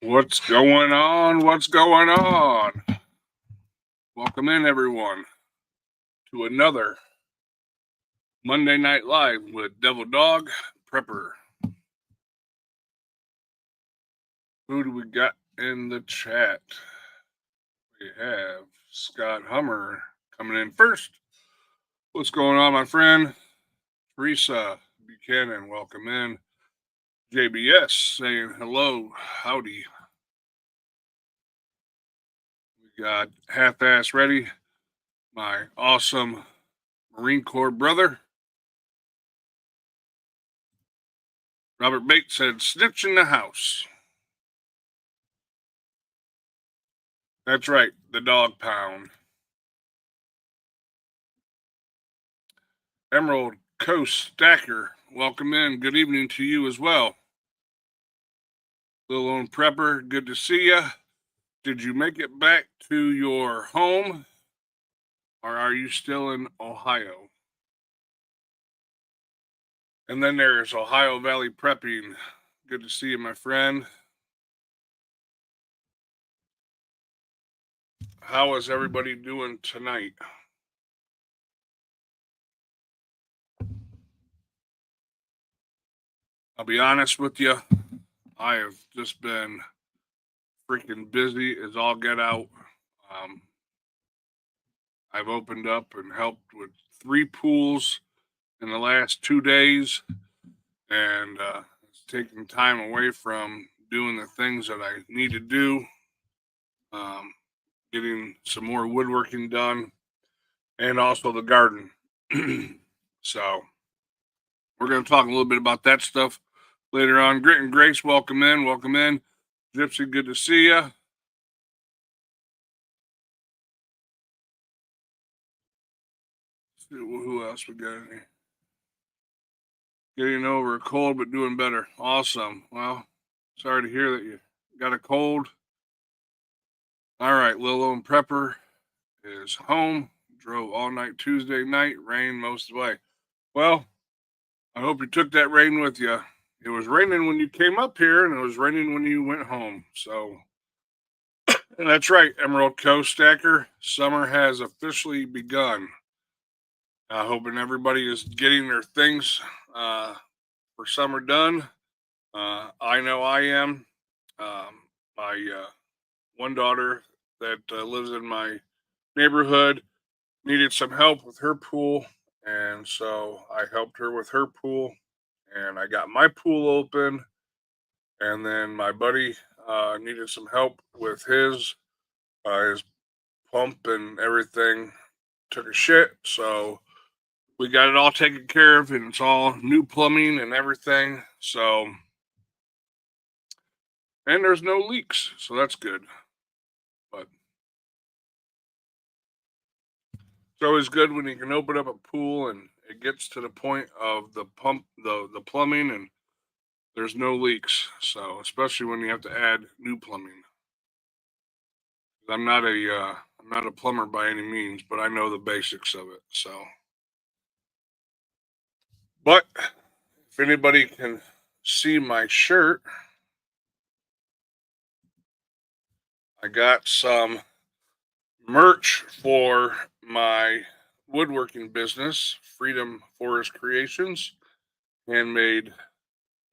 What's going on? What's going on? Welcome in, everyone, to another Monday Night Live with Devil Dog Prepper. Who do we got in the chat? We have Scott Hummer coming in first. What's going on, my friend? Teresa Buchanan, welcome in. JBS saying hello, howdy. We got Half-Ass Ready, my awesome Marine Corps brother. Robert Bates said, snitch in the house. That's right, the dog pound. Emerald Coast Stacker, welcome in. Good evening to you as well. Lil Lone Prepper, good to see you. Did you make it back to your home, or are you still in Ohio? And then there's Ohio Valley Prepping. Good to see you, my friend. How is everybody doing tonight? I'll be honest with you, I have just been freaking busy as all get out. I've opened up and helped with 3 pools in the last 2 days, and it's taking time away from doing the things that I need to do, getting some more woodworking done, and also the garden. So we're going to talk a little bit about that stuff later on. Grit and Grace, welcome in. Welcome in. Gypsy, good to see you. Who else we got in here? Getting over a cold, but doing better. Awesome. Well, sorry to hear that you got a cold. All right, Lil Lone Prepper is home. Drove all night Tuesday night. Rain most of the way. Well, I hope you took that rain with you. It was raining when you came up here, and it was raining when you went home. So, and that's right, Emerald Coast Stacker. Summer has officially begun. Hoping everybody is getting their things for summer done. I know I am. My one daughter that lives in my neighborhood needed some help with her pool, and so I helped her with her pool, and I got my pool open, and then my buddy needed some help with his pump and everything took a shit, so we got it all taken care of, and it's all new plumbing and everything. So, and there's no leaks, so that's good. But it's always good when you can open up a pool and it gets to the point of the pump, the plumbing, and there's no leaks. So, especially when you have to add new plumbing. I'm not a plumber by any means, but I know the basics of it. So, but if anybody can see my shirt, I got some merch for my woodworking business, Freedom Forest Creations, handmade,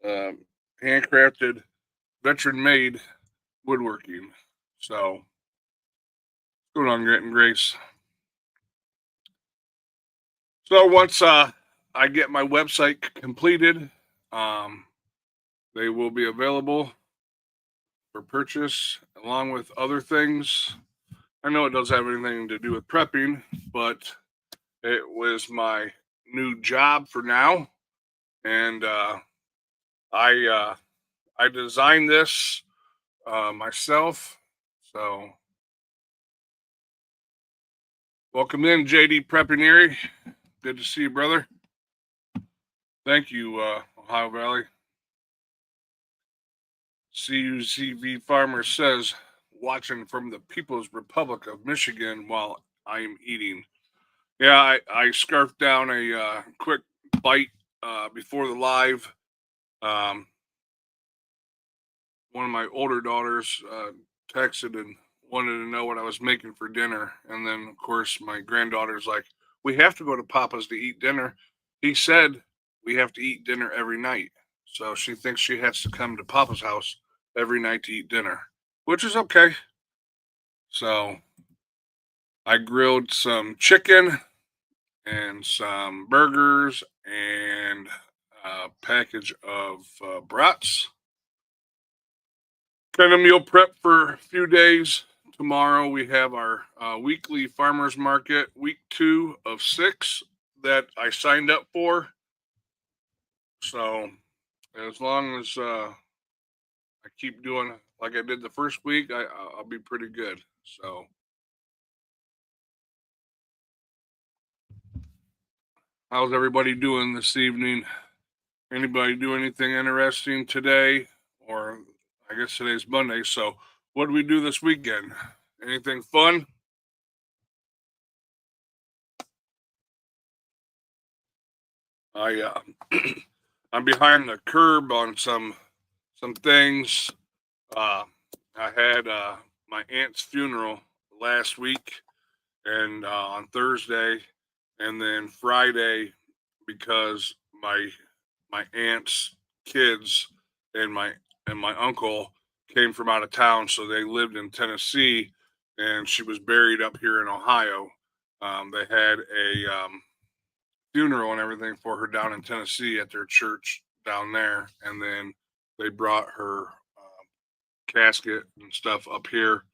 handcrafted, veteran-made woodworking. So, going on, Grit and Grace. So once I get my website completed, they will be available for purchase along with other things. I know it doesn't have anything to do with prepping, but it was my new job for now, and I designed this myself. So welcome in, JD Prepping. Good to see you, brother. Thank you, Ohio Valley. CUCV Farmer says, watching from the People's Republic of Michigan while I'm eating. Yeah, I scarfed down a quick bite before the live. one of my older daughters texted and wanted to know what I was making for dinner. And then, of course, my granddaughter's like, "We have to go to Papa's to eat dinner. He said we have to eat dinner every night." So she thinks she has to come to Papa's house every night to eat dinner, which is okay. So I grilled some chicken and some burgers and a package of brats. Kind of meal prep for a few days. Tomorrow we have our weekly farmers market, week 2 of 6 that I signed up for. So as long as I keep doing like I did the first week, I'll be pretty good. So how's everybody doing this evening? Anybody do anything interesting today? Or I guess today's Monday. So what do we do this weekend? Anything fun? I I'm behind the curb on some things. Uh, I had my aunt's funeral last week, and on Thursday, and then Friday, because my aunt's kids and my uncle came from out of town, so they lived in Tennessee, and she was buried up here in Ohio. They had a funeral and everything for her down in Tennessee at their church down there, and then they brought her casket and stuff up here,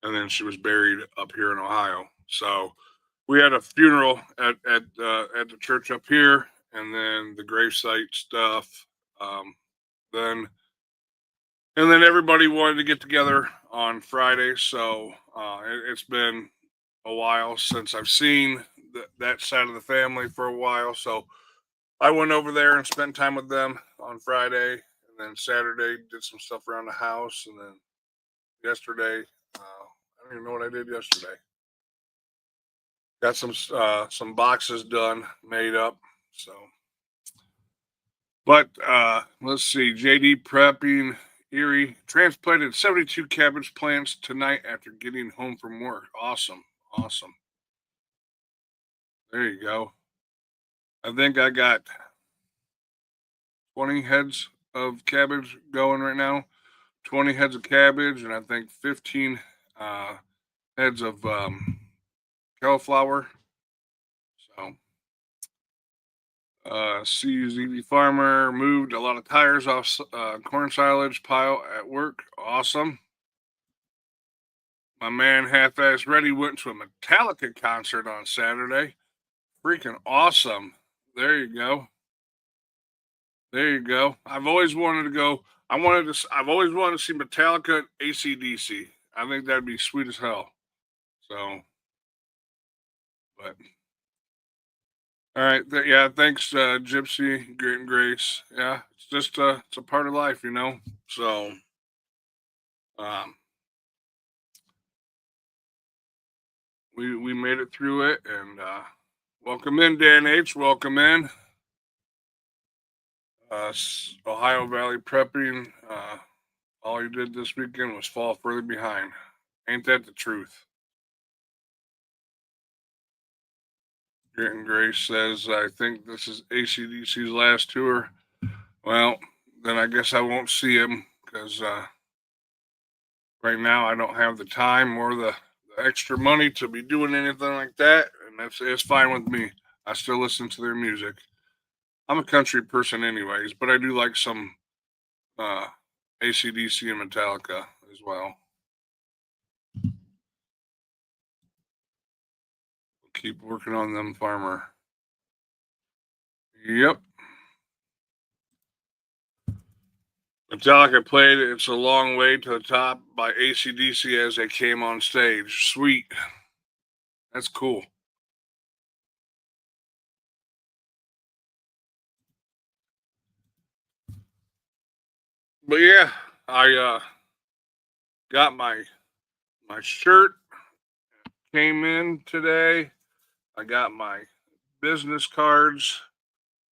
and then she was buried up here in Ohio. So we had a funeral at the church up here, and then the gravesite stuff. Um, then and then everybody wanted to get together on Friday, so it's been a while since I've seen that side of the family for a while. So I went over there and spent time with them on Friday, and then Saturday did some stuff around the house, and then yesterday, I don't even know what I did yesterday. Got some boxes done, made up. So, but let's see. JD prepping Erie transplanted 72 cabbage plants tonight after getting home from work. Awesome, awesome. There you go. I think I got 20 heads of cabbage going right now. 20 heads of cabbage, and I think 15 uh, heads of cauliflower. So, CUZV farmer moved a lot of tires off corn silage pile at work. Awesome. My man Half Ass Ready went to a Metallica concert on Saturday. Freaking awesome. There you go. There you go. I've always wanted to go. I've always wanted to see Metallica and AC/DC. I think that'd be sweet as hell. So, but all right. Yeah. Thanks, Gypsy, Great and Grace. Yeah. It's just, it's a part of life, you know? So, um, we made it through it, and welcome in, Dan H. Welcome in. Ohio Valley prepping. All you did this weekend was fall further behind. Ain't that the truth? Grit and Grace says, I think this is AC/DC's last tour. Well, then I guess I won't see him because right now I don't have the time or the extra money to be doing anything like that, and it's fine with me. I still listen to their music. I'm a country person, anyways, but I do like some uh, AC/DC and Metallica as well. Keep working on them, farmer. Yep. Metallica played It's a Long Way to the Top by AC/DC as they came on stage. Sweet. That's cool. But yeah, I got my shirt came in today. I got my business cards.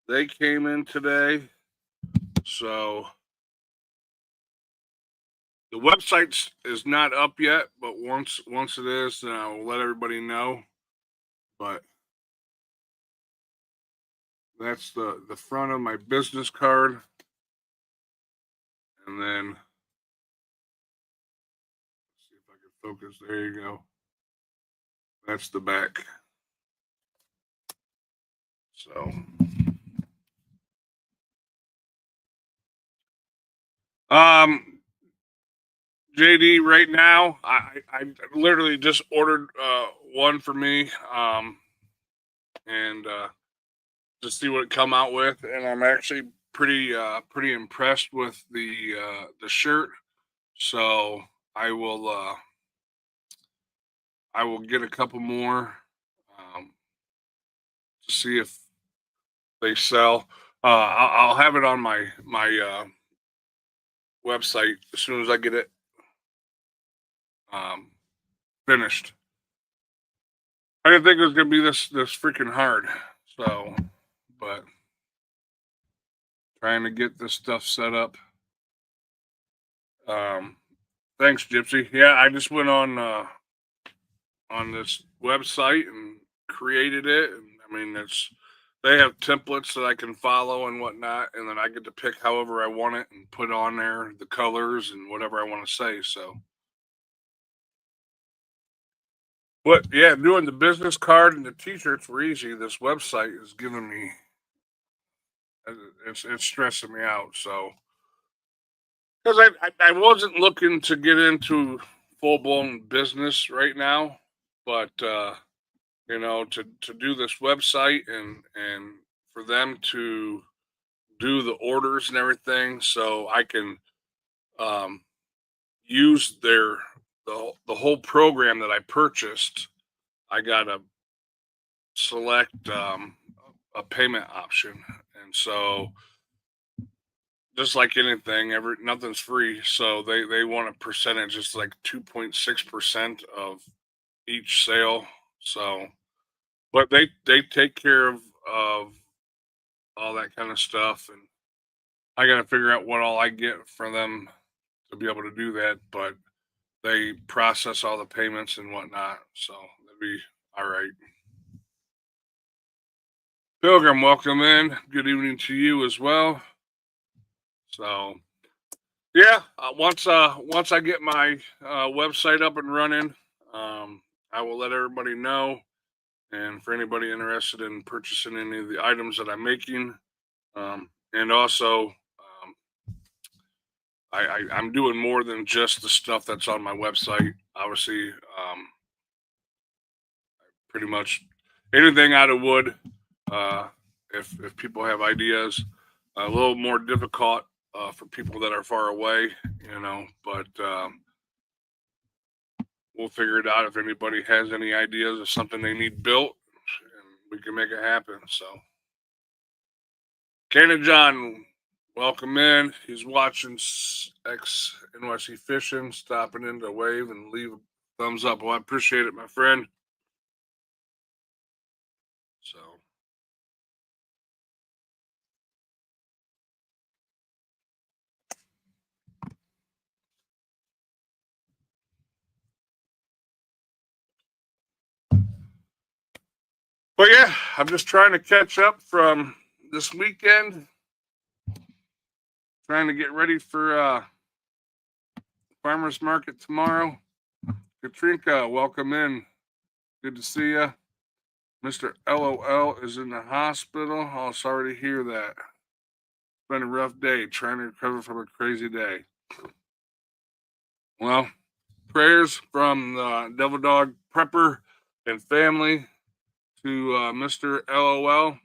They came in today. So The website is not up yet, but once it is, then I will let everybody know. But that's the front of my business card, and then let's see if I can focus. There you go. That's the back. So, JD, right now, I literally just ordered one for me, and to see what it come out with, and I'm actually pretty impressed with the shirt. So I will get a couple more to see if they sell. I'll have it on my website as soon as I get it um, finished. I didn't think it was gonna be this freaking hard. So, but trying to get this stuff set up. Thanks, Gypsy. Yeah, I just went on this website and created it. And I mean, they have templates that I can follow and whatnot, and then I get to pick however I want it and put on there the colors and whatever I want to say. So, but yeah, doing the business card and the T-shirts were easy. This website is giving me it's stressing me out. So, because I wasn't looking to get into full blown business right now, but to do this website and for them to do the orders and everything, so I can um, use the whole program that I purchased. I got to select a payment option, and so just like anything, nothing's free. So they want a percentage. It's like 2.6% of each sale. So, but they take care of all that kind of stuff, and I got to figure out what all I get from them to be able to do that. But they process all the payments and whatnot, so that'd be all right. Pilgrim, welcome in. Good evening to you as well. So, yeah, once I get my website up and running, I will let everybody know. And for anybody interested in purchasing any of the items that I'm making, and also I'm doing more than just the stuff that's on my website. Obviously, pretty much anything out of wood. If people have ideas, a little more difficult for people that are far away, but we'll figure it out if anybody has any ideas of something they need built, and we can make it happen. So, Cannon John, welcome in. He's watching X NYC Fishing, stopping in to wave and leave a thumbs up. Well, I appreciate it, my friend. So, but yeah, I'm just trying to catch up from this weekend. Trying to get ready for farmers market tomorrow. Katrinka, welcome in. Good to see you. Mr. LOL is in the hospital. Oh, sorry to hear that. It's been a rough day trying to recover from a crazy day. Well, prayers from the Devil Dog Prepper and family to Mr. LOL.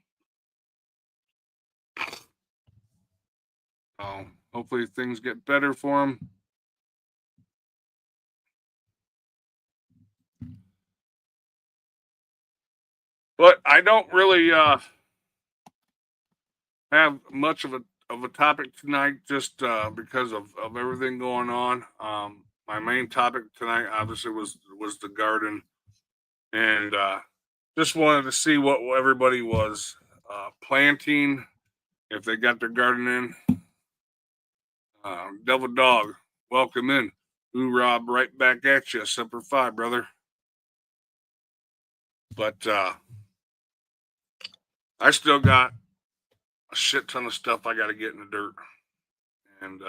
Hopefully things get better for him. But I don't really have much of a topic tonight, just because of everything going on. My main topic tonight, obviously, was the garden, and just wanted to see what everybody was planting, if they got their garden in. Devil Dog, welcome in. Ooh, Rob, right back at you. Semper Fi, brother. But I still got a shit ton of stuff I got to get in the dirt. And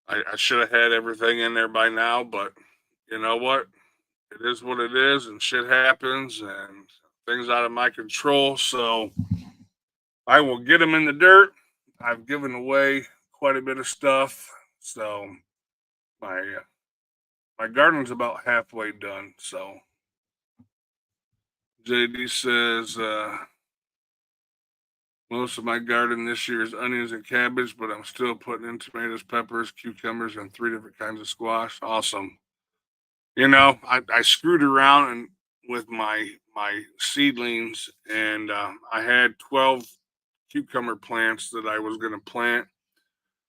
I should have had everything in there by now, but you know what? It is what it is, and shit happens, and things out of my control. So I will get them in the dirt. I've given away quite a bit of stuff, so my garden's about halfway done. So JD says most of my garden this year is onions and cabbage, but I'm still putting in tomatoes, peppers, cucumbers, and 3 different kinds of squash. Awesome. You know, I screwed around and with my seedlings, and I had 12 cucumber plants that I was going to plant,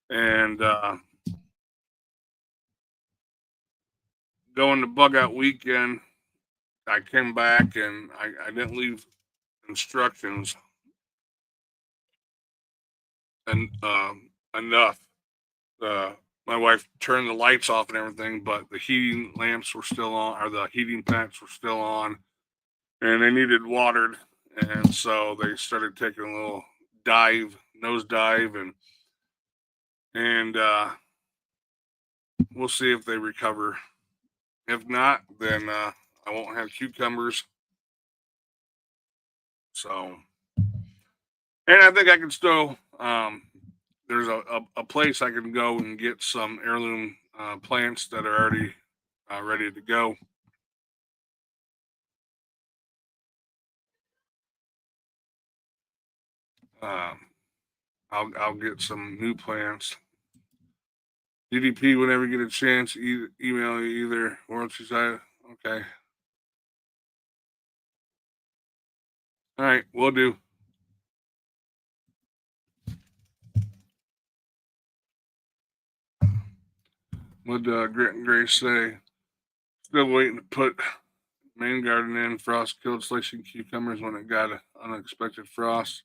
and going to bug out weekend, I came back and I didn't leave instructions and enough. My wife turned the lights off and everything, but the heating lamps were still on, or the heating packs were still on, and they needed watered, and so they started taking a little nose dive, and we'll see if they recover. If not, then I won't have cucumbers. So, and I think I can still. There's a place I can go and get some heirloom plants that are already ready to go. I'll get some new plants. DDP, whenever you get a chance, email either World Society. Okay. All right, we'll do. What Grant and Grace say? Still waiting to put main garden in. Frost killed slicing cucumbers when it got unexpected frost.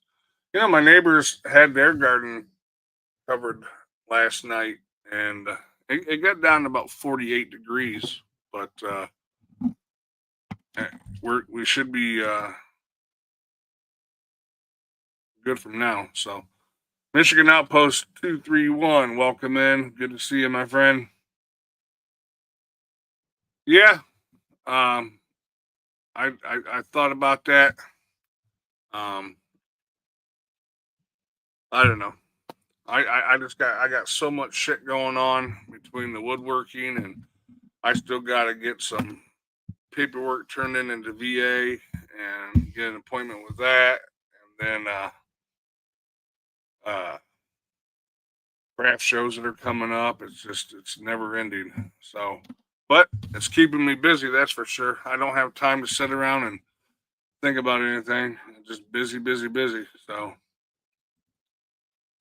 You know, my neighbors had their garden covered last night, and it got down to about 48 degrees. But we should be good from now. So, Michigan Outpost 231, welcome in. Good to see you, my friend. Yeah, I thought about that. I don't know. I got so much shit going on between the woodworking, and I still got to get some paperwork turned into VA and get an appointment with that, and then craft shows that are coming up. It's never ending. So, but it's keeping me busy. That's for sure. I don't have time to sit around and think about anything. I'm just busy, busy, busy. So,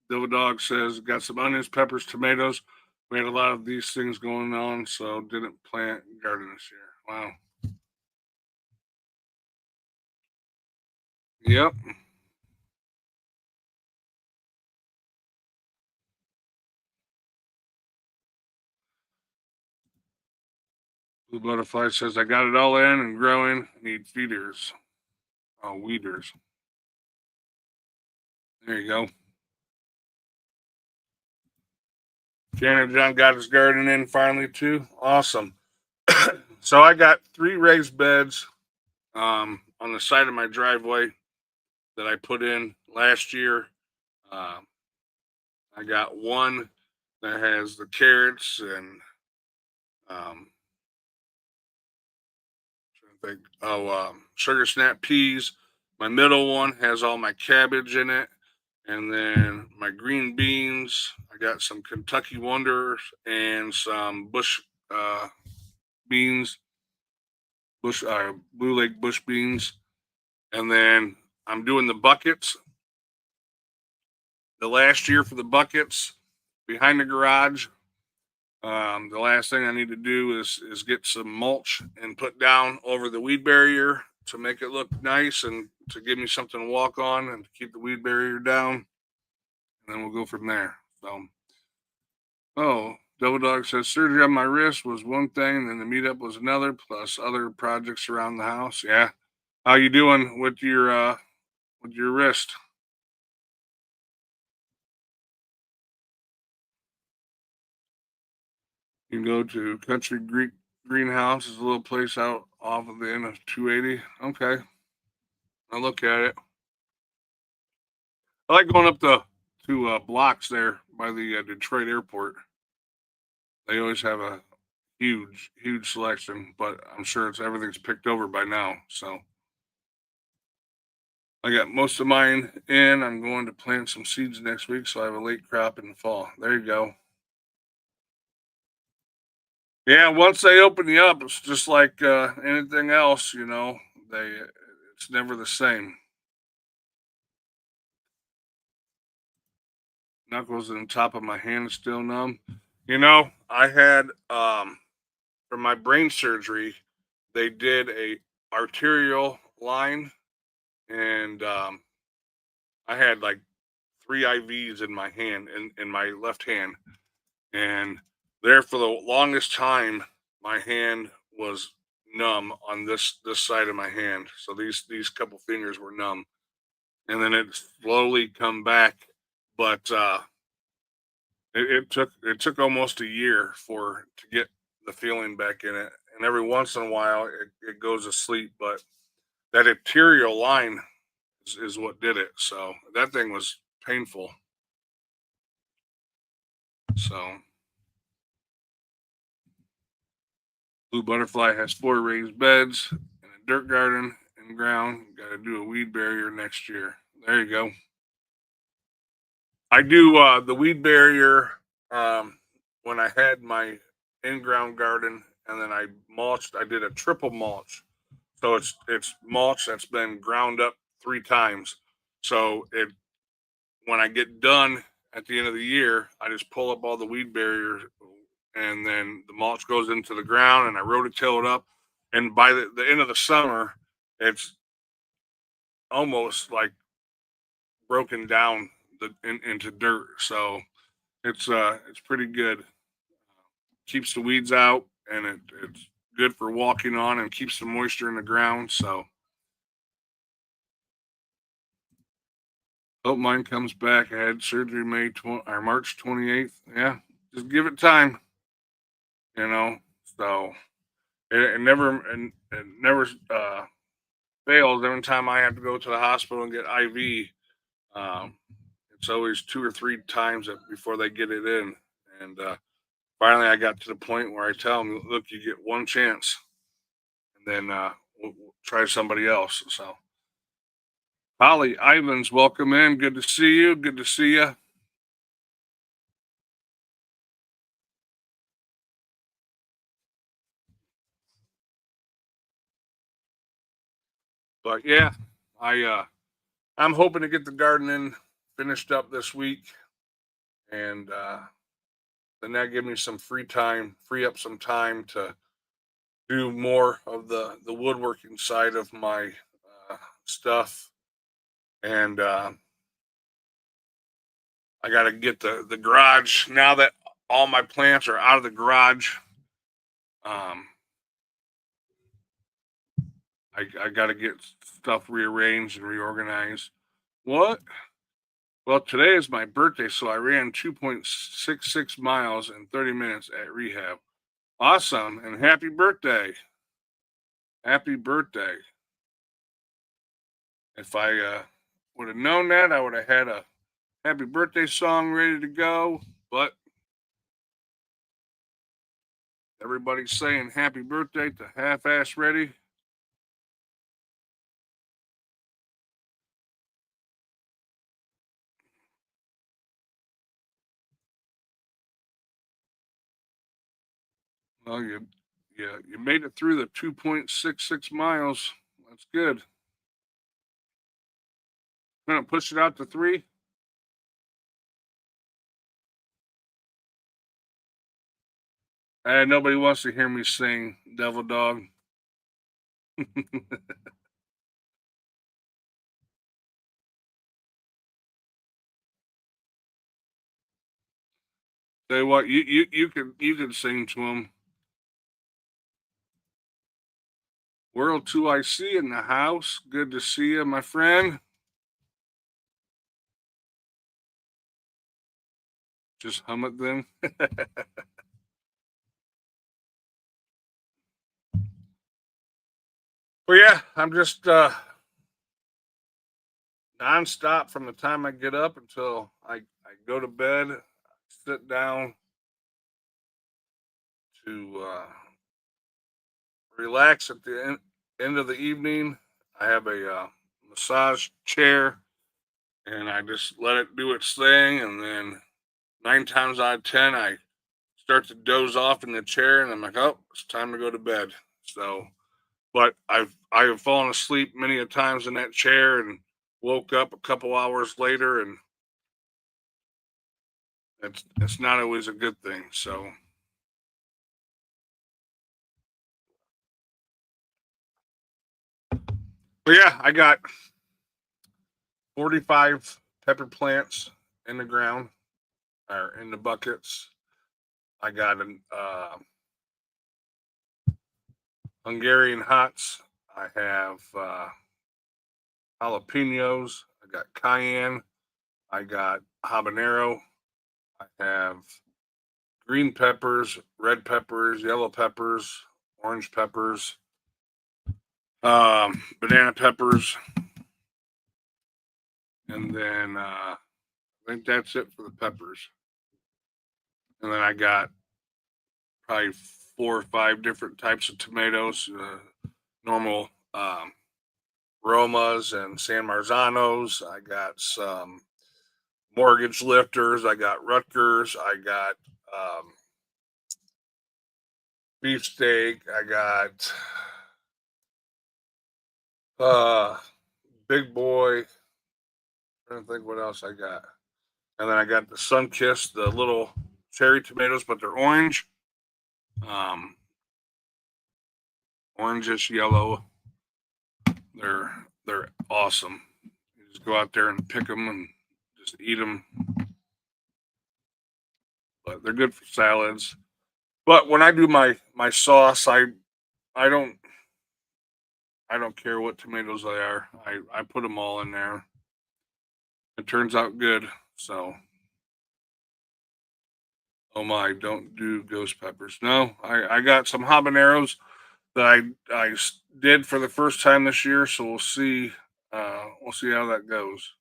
Dilva Dog says got some onions, peppers, tomatoes. We had a lot of these things going on, so didn't plant garden this year. Wow. Yep. Blue Butterfly says I got it all in and growing. Need feeders. Oh, weeders. There you go. Janet John got his garden in finally too. Awesome. So I got 3 raised beds on the side of my driveway that I put in last year. I got one that has the carrots and sugar snap peas. My middle one has all my cabbage in it, and then my green beans. I got some Kentucky Wonders and some bush beans, Blue Lake bush beans, and then I'm doing the buckets. The last year for the buckets behind the garage. The last thing I need to do is get some mulch and put down over the weed barrier to make it look nice and to give me something to walk on and to keep the weed barrier down. And then we'll go from there. So, Oh, Double Dog says surgery on my wrist was one thing, then the meetup was another, plus other projects around the house. Yeah. How you doing with your wrist? You can go to Country Greek Greenhouse. It's a little place out off of the end of 280. Okay. I'll look at it. I like going up the to blocks there by the Detroit airport. They always have a huge selection, but I'm sure everything's picked over by now. So I got most of mine in. I'm going to plant some seeds next week, so I have a late crop in the fall. There you go. Yeah, once they open you up, it's just like anything else, you know. They It's never the same. Knuckles and the top of my hand is still numb. You know, I had for my brain surgery, they did a arterial line, and I had like three IVs in my hand, in my left hand, and there for the longest time, my hand was numb on this side of my hand. So these couple fingers were numb, and then it slowly come back, but it took almost a year for to get the feeling back in it, and every once in a while it goes to sleep, but that arterial line is what did it. So that thing was painful. So Blue Butterfly has 4 raised beds and a dirt garden and ground. Got to do a weed barrier next year. There you go. I do the weed barrier um, when I had my in-ground garden, and then I mulched. I did a triple mulch, so it's mulch that's been ground up 3 times. So it when I get done at the end of the year, I just pull up all the weed barrier, and then the mulch goes into the ground, and I rototill it up. And by the end of the summer, it's almost like broken down into dirt. So it's pretty good. Keeps the weeds out, and it's good for walking on, and keeps the moisture in the ground. So hope mine comes back. I had surgery March 28th. Yeah, just give it time, you know. So it never fails. Every time I have to go to the hospital and get IV, um, it's always 2 or 3 times before they get it in. And finally, I got to the point where I tell them, "Look, you get one chance, and then we'll try somebody else." So, Holly Ivans, welcome in. Good to see you. Good to see you. But yeah, I'm hoping to get the gardening finished up this week, and then that give me some free up some time to do more of the woodworking side of my stuff. And I got to get the garage now that all my plants are out of the garage. Um, I got to get stuff rearranged and reorganized. What? Well, today is my birthday, so I ran 2.66 miles in 30 minutes at rehab. Awesome, and happy birthday! Happy birthday! If I would have known that, I would have had a happy birthday song ready to go. But everybody's saying happy birthday to half ass ready. Well, you made it through the 2.66 miles. That's good. Gonna push it out to 3. Nobody wants to hear me sing, Devil Dog. Say what, you can sing to him. World 2IC in the house. Good to see you, my friend. Just hum it then. Well, yeah, I'm just nonstop from the time I get up until I go to bed. Sit down to relax at the end of the evening. I have a massage chair, and I just let it do its thing. And then 9 times out of 10, I start to doze off in the chair, and I'm like, oh, it's time to go to bed. So, but I have fallen asleep many a times in that chair and woke up a couple hours later, and it's not always a good thing. So, but yeah, I got 45 pepper plants in the ground or in the buckets. I got an Hungarian hots. I have jalapenos. I got cayenne. I got habanero. I have green peppers, red peppers, yellow peppers, orange peppers, banana peppers, and then I think that's it for the peppers. And then I got probably 4 or 5 different types of tomatoes, normal Romas and San Marzanos. I got some mortgage lifters. I got Rutgers. I got beefsteak. I got uh, big boy. I don't think what else I got. And then I got the Sunkist, the little cherry tomatoes, but they're orange. Um, Orangish yellow. They're awesome. You just go out there and pick them and just eat them. But they're good for salads. But when I do my sauce, I don't I don't care what tomatoes they are. I put them all in there. It turns out good. So, oh my, don't do ghost peppers. No, I got some habaneros that I did for the first time this year. So we'll see. We'll see how that goes.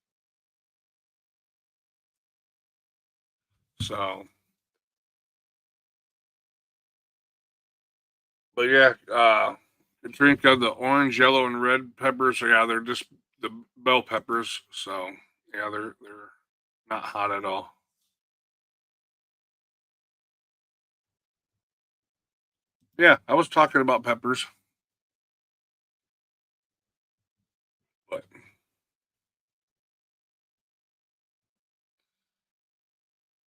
So, but yeah, drink of the orange, yellow, and red peppers. Yeah, they're just the bell peppers. So yeah, they're not hot at all. Yeah, I was talking about peppers, but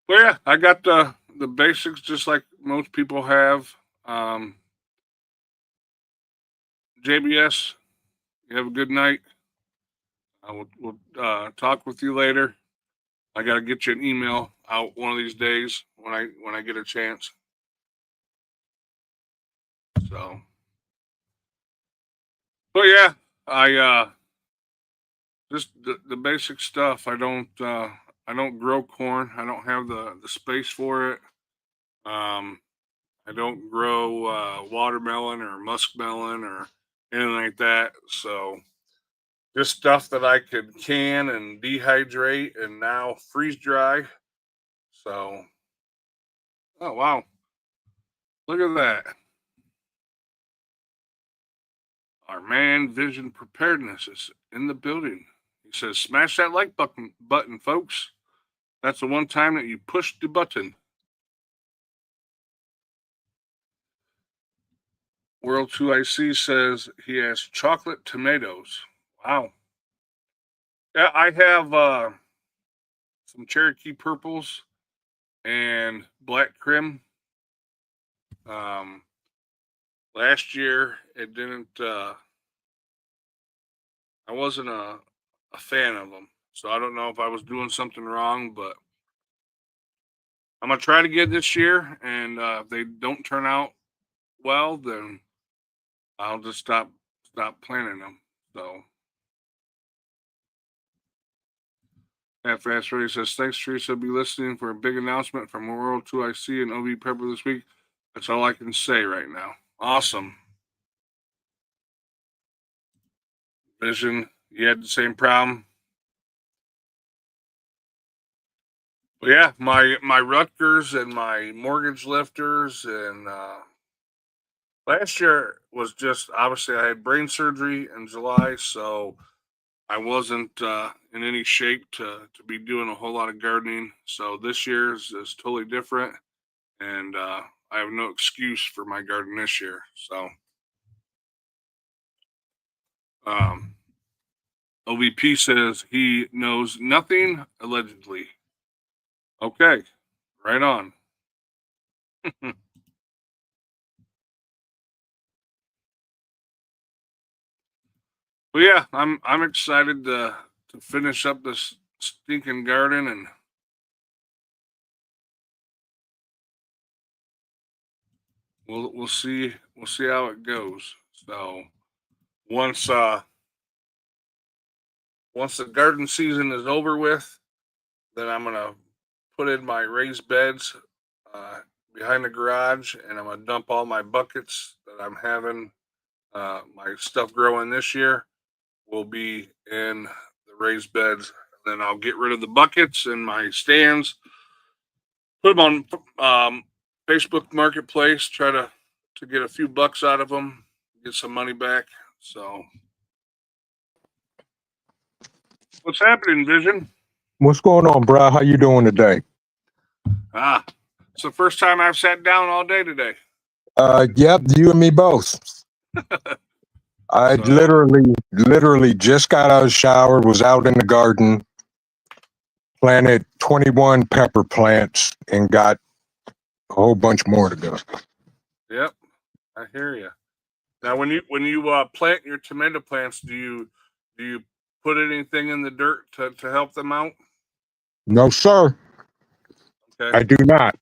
yeah, I got the basics just like most people have. Um, JBS, you have a good night. I will talk with you later. I got to get you an email out one of these days when I get a chance. So, but yeah, I just the basic stuff. I don't grow corn. I don't have the space for it. Um, I don't grow watermelon or muskmelon or anything like that. So just stuff that I could can and dehydrate and now freeze dry. So, oh wow, look at that. Our man Vision Preparedness is in the building. He says, smash that like button, folks. That's the one time that you push the button. World 2IC says he has chocolate tomatoes. Wow. Yeah, I have some Cherokee purples and black crim. Um, Last year, it didn't, I wasn't a fan of them. So I don't know if I was doing something wrong, but I'm gonna try to get this year, and if they don't turn out well, then I'll just stop planting them. So, Half Fast Ready says, "Thanks, Teresa. I'll be listening for a big announcement from World 2IC and OB Pepper this week. That's all I can say right now." Awesome. Vision, you had the same problem. But yeah, my Rutgers and my mortgage lifters and last year was just obviously I had brain surgery in July, so I wasn't in any shape to be doing a whole lot of gardening. So this year's is totally different, and I have no excuse for my garden this year. So um, OVP says he knows nothing allegedly. Okay, right on. Well, yeah, I'm excited to finish up this stinking garden, and we'll see how it goes. So once once the garden season is over with, then I'm gonna put in my raised beds uh, behind the garage, and I'm gonna dump all my buckets that I'm having my stuff growing this year will be in the raised beds. Then I'll get rid of the buckets and my stands, put them on Facebook Marketplace, try to get a few bucks out of them, get some money back. So, what's happening, Vision? What's going on, bro? How you doing today? It's the first time I've sat down all day today. Yep, you and me both. I So, literally just got out of the shower, was out in the garden, planted 21 pepper plants, and got a whole bunch more to go. yep, I hear you. Now, when you plant your tomato plants, do you put anything in the dirt to help them out? No, sir, Okay. I do not.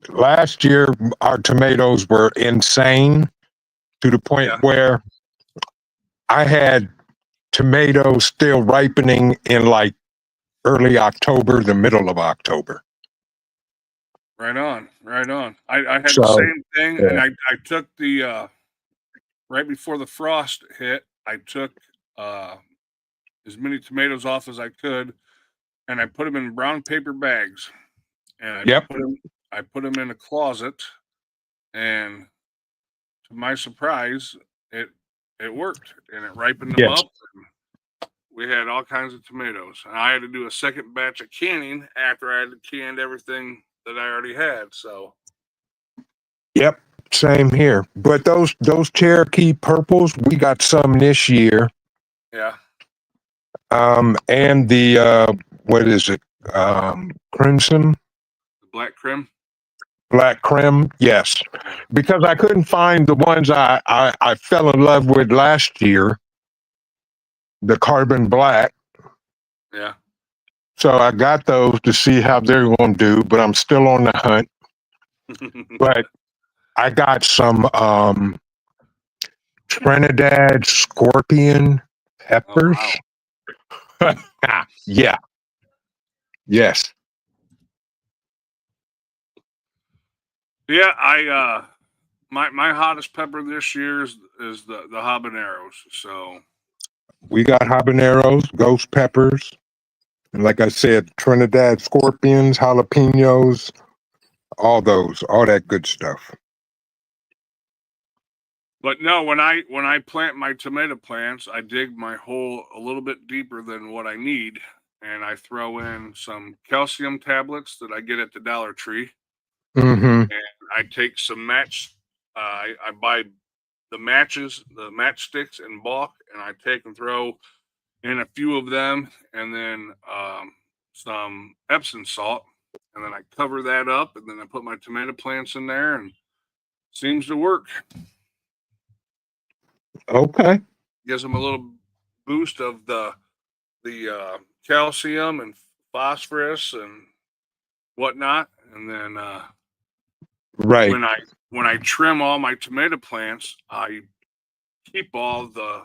Last year, our tomatoes were insane to the point Yeah. where I had tomatoes still ripening in like early October, the middle of October. Right on, right on. I had the So, same thing, and yeah. I took the right before the frost hit. I took as many tomatoes off as I could, and I put them in brown paper bags, and Yep. I put them in a closet, and to my surprise, it worked, and it ripened them Yes. up. We had all kinds of tomatoes, and I had to do a second batch of canning after I had canned everything that I already had. So, Yep, same here. But those Cherokee purples, we got some this year. yeah, And the what is it? Crimson, the black crim. black creme. Yes, because I couldn't find the ones I fell in love with last year, the carbon black. Yeah. So I got those to see how they're going to do, but I'm still on the hunt. But I got some Trinidad scorpion peppers. Oh, wow. Yeah. Yes. Yeah, I my hottest pepper this year is the habaneros. So We got habaneros, ghost peppers, and like I said, Trinidad scorpions, jalapenos, all those, all that good stuff. but no, when I plant my tomato plants, I dig my hole a little bit deeper than what I need, and I throw in some calcium tablets that I get at the Dollar Tree, Mm-hmm. and I take some match. I buy the matches, the matchsticks in bulk, and I take and throw in a few of them, and then some Epsom salt, and then I cover that up, and then I put my tomato plants in there, and seems to work. Okay. Gives them a little boost of the calcium and phosphorus, and whatnot, and then Right. when I trim all my tomato plants, I keep all the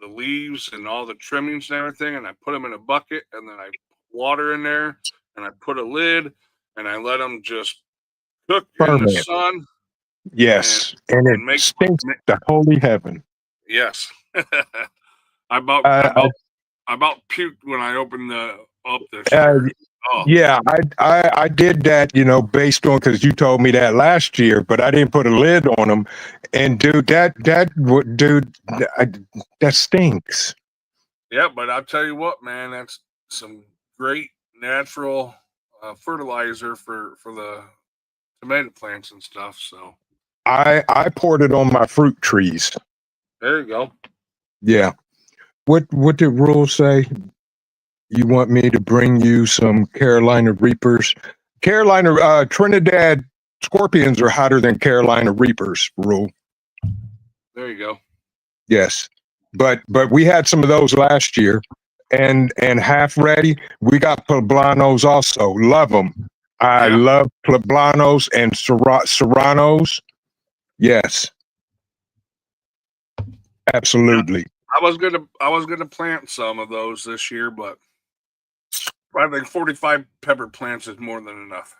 leaves and all the trimmings and everything, and I put them in a bucket, and then I water in there, and I put a lid, and I let them just cook in the Ferment. sun and Yes. And it make stinks to holy heaven. yes. I I, about puked when I opened up this I, year. Oh Yeah, I did that, based on because you told me that last year, but I didn't put a lid on them. And dude, that stinks. yeah, but I'll tell you what, man, that's some great natural fertilizer for the tomato plants and stuff. So I poured it on my fruit trees. there you go. Yeah. What did Rule say? You want me to bring you some Carolina Reapers? Trinidad Scorpions are hotter than Carolina Reapers, Rule. There you go. Yes. But we had some of those last year, and half ready. We got poblanos also. Love them. I Yeah. love poblanos and serranos. Yes, absolutely. I was gonna plant some of those this year, but I think 45 pepper plants is more than enough.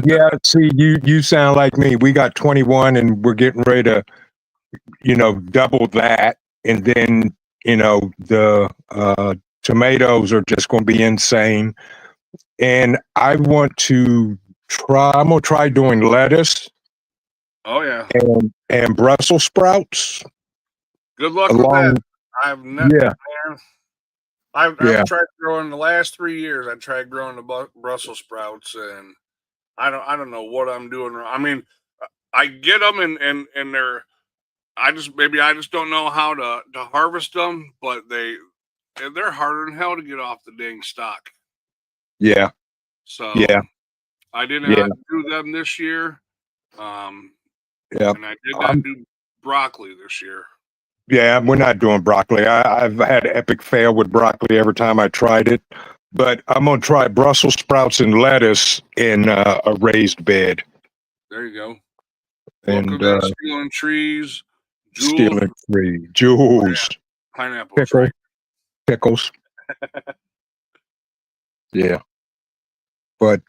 Yeah. See, you sound like me. We got 21, and we're getting ready to, double that, and then the tomatoes are just going to be insane. And I want to try. I'm gonna try doing lettuce Oh yeah. and Brussels sprouts Good luck with that. along. I've never. Yeah, yeah, I've tried growing the last 3 years. I tried growing the Brussels sprouts, and I don't know what I'm doing wrong. I mean, I get them, and they're I just don't know how to harvest them, but they're harder than hell to get off the dang stock. yeah, So yeah, I did yeah, not do them this year, um, yeah. and I did not Um, do broccoli this year. yeah, we're not doing broccoli. I've had an epic fail with broccoli every time I tried it, but I'm gonna try Brussels sprouts and lettuce in a raised bed. There you go. And Welcome to stealing trees, jewels, stealing free jewels, pineapples, pickle, right? pickles. Yeah, but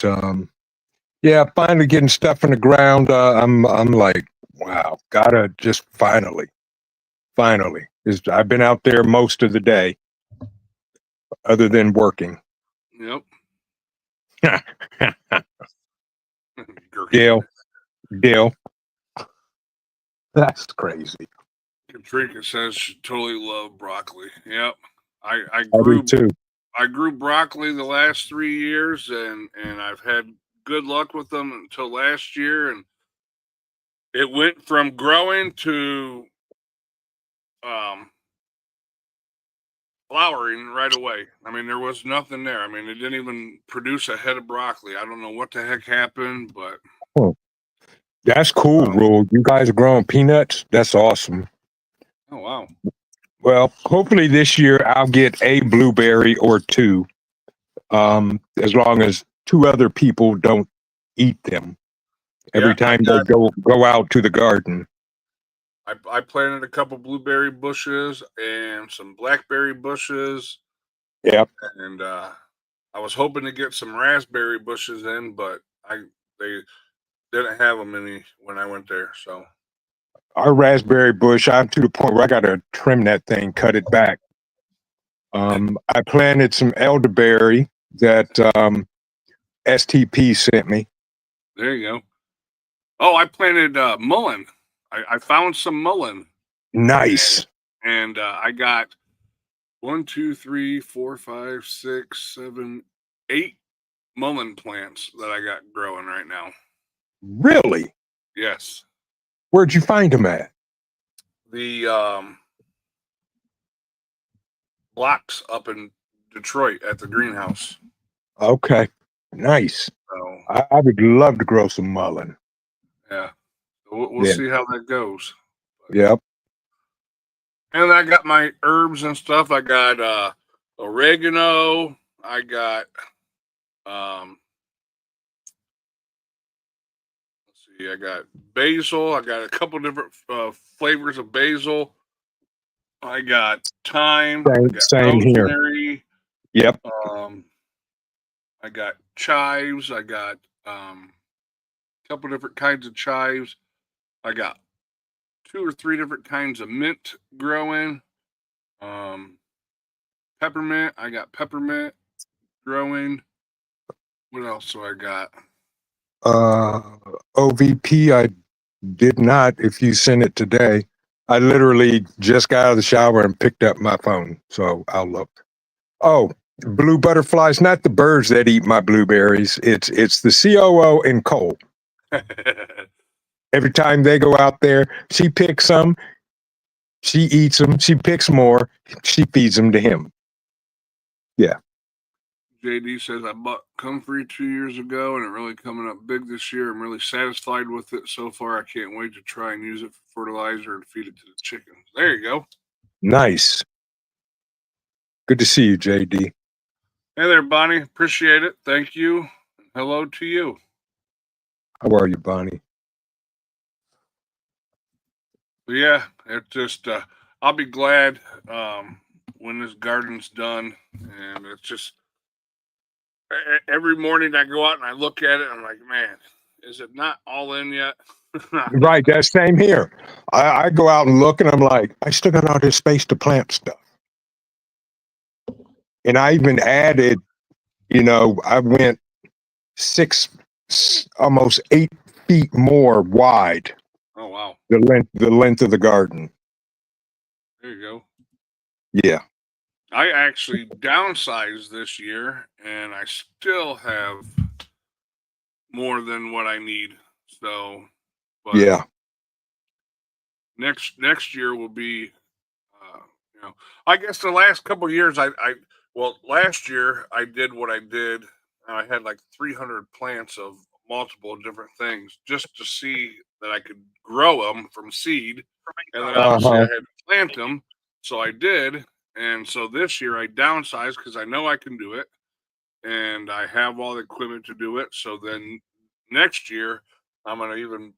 yeah, finally getting stuff in the ground. I'm like, wow, gotta just finally. I've been out there most of the day, other than working. Yep. Deal, deal. That's crazy. Katrina says she totally loved broccoli. Yep. I I do grew too. I grew broccoli the last 3 years, and I've had good luck with them until last year, and it went from growing to um flowering right away. I mean, there was nothing there. I mean, it didn't even produce a head of broccoli. I don't know what the heck happened, but Oh, that's cool, um, Rule. You guys are growing peanuts. That's awesome. oh wow. Well, hopefully this year I'll get a blueberry or two. As long as two other people don't eat them Yeah, every time they go out to the garden. I planted a couple blueberry bushes and some blackberry bushes, Yep. and I was hoping to get some raspberry bushes in, but they didn't have them any when I went there. So Our raspberry bush, I'm to the point where I got to trim that thing, cut it back. I planted some elderberry that STP sent me. there you go. Oh, I planted mullein. I found some mullein, Nice. and I got 1, 2, 3, 4, 5, 6, 7, 8 mullein plants that I got growing right now. Really? Yes, Where'd you find them at? the blocks up in Detroit at the greenhouse. Okay. Nice. So I would love to grow some mullein. yeah, we'll Yeah. see how that goes. Yep. And I got my herbs and stuff. I got oregano. I got um see, I got basil. I got a couple different flavors of basil. I got thyme. I got Same here. rosemary. Yep. I got chives. I got a couple different kinds of chives. I got 2 or 3 different kinds of mint growing. Peppermint. I got peppermint growing. What else do I got? OVP, I did not. If you sent it today, I literally just got out of the shower and picked up my phone, so I'll look. Oh, blue butterflies, not the birds that eat my blueberries. It's the COO and Cole. Every time they go out there, she picks some, she eats them, she picks more, she feeds them to him. Yeah. JD says I bought Comfrey 2 years ago and it really coming up big this year. I'm really satisfied with it so far. I can't wait to try and use it for fertilizer and feed it to the chickens. There you go. Nice. Good to see you, JD. Hey there, Bonnie. Appreciate it. Thank you. Hello to you. How are you, Bonnie? Yeah, it's just I'll be glad when this garden's done, and it's just every morning I go out and I look at it and I'm like, man, is it not all in yet? Right, that same here. I go out and look and I'm like, I still got all this space to plant stuff. And I even added, I went almost 8 feet more wide. Oh wow. The length of the garden. There you go. Yeah. I actually downsized this year and I still have more than what I need. So but yeah. Next year will be I guess the last couple of years last year I did what I did. I had like 300 plants of multiple different things just to see that I could grow them from seed, and then obviously I had to plant them. So I did, and so this year I downsized because I know I can do it, and I have all the equipment to do it. So then next year I'm gonna even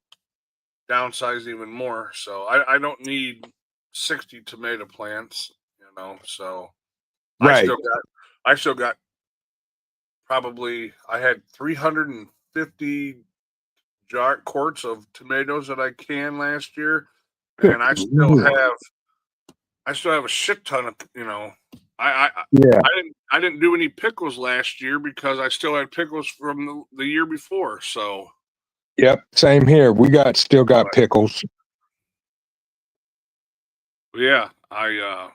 downsize even more. So I don't need 60 tomato plants, So right. I still got probably I had 350 quarts of tomatoes that I canned last year, and I still have a shit ton of I didn't do any pickles last year because I still had pickles from the year before. So yep, same here. We still got pickles. Yeah, I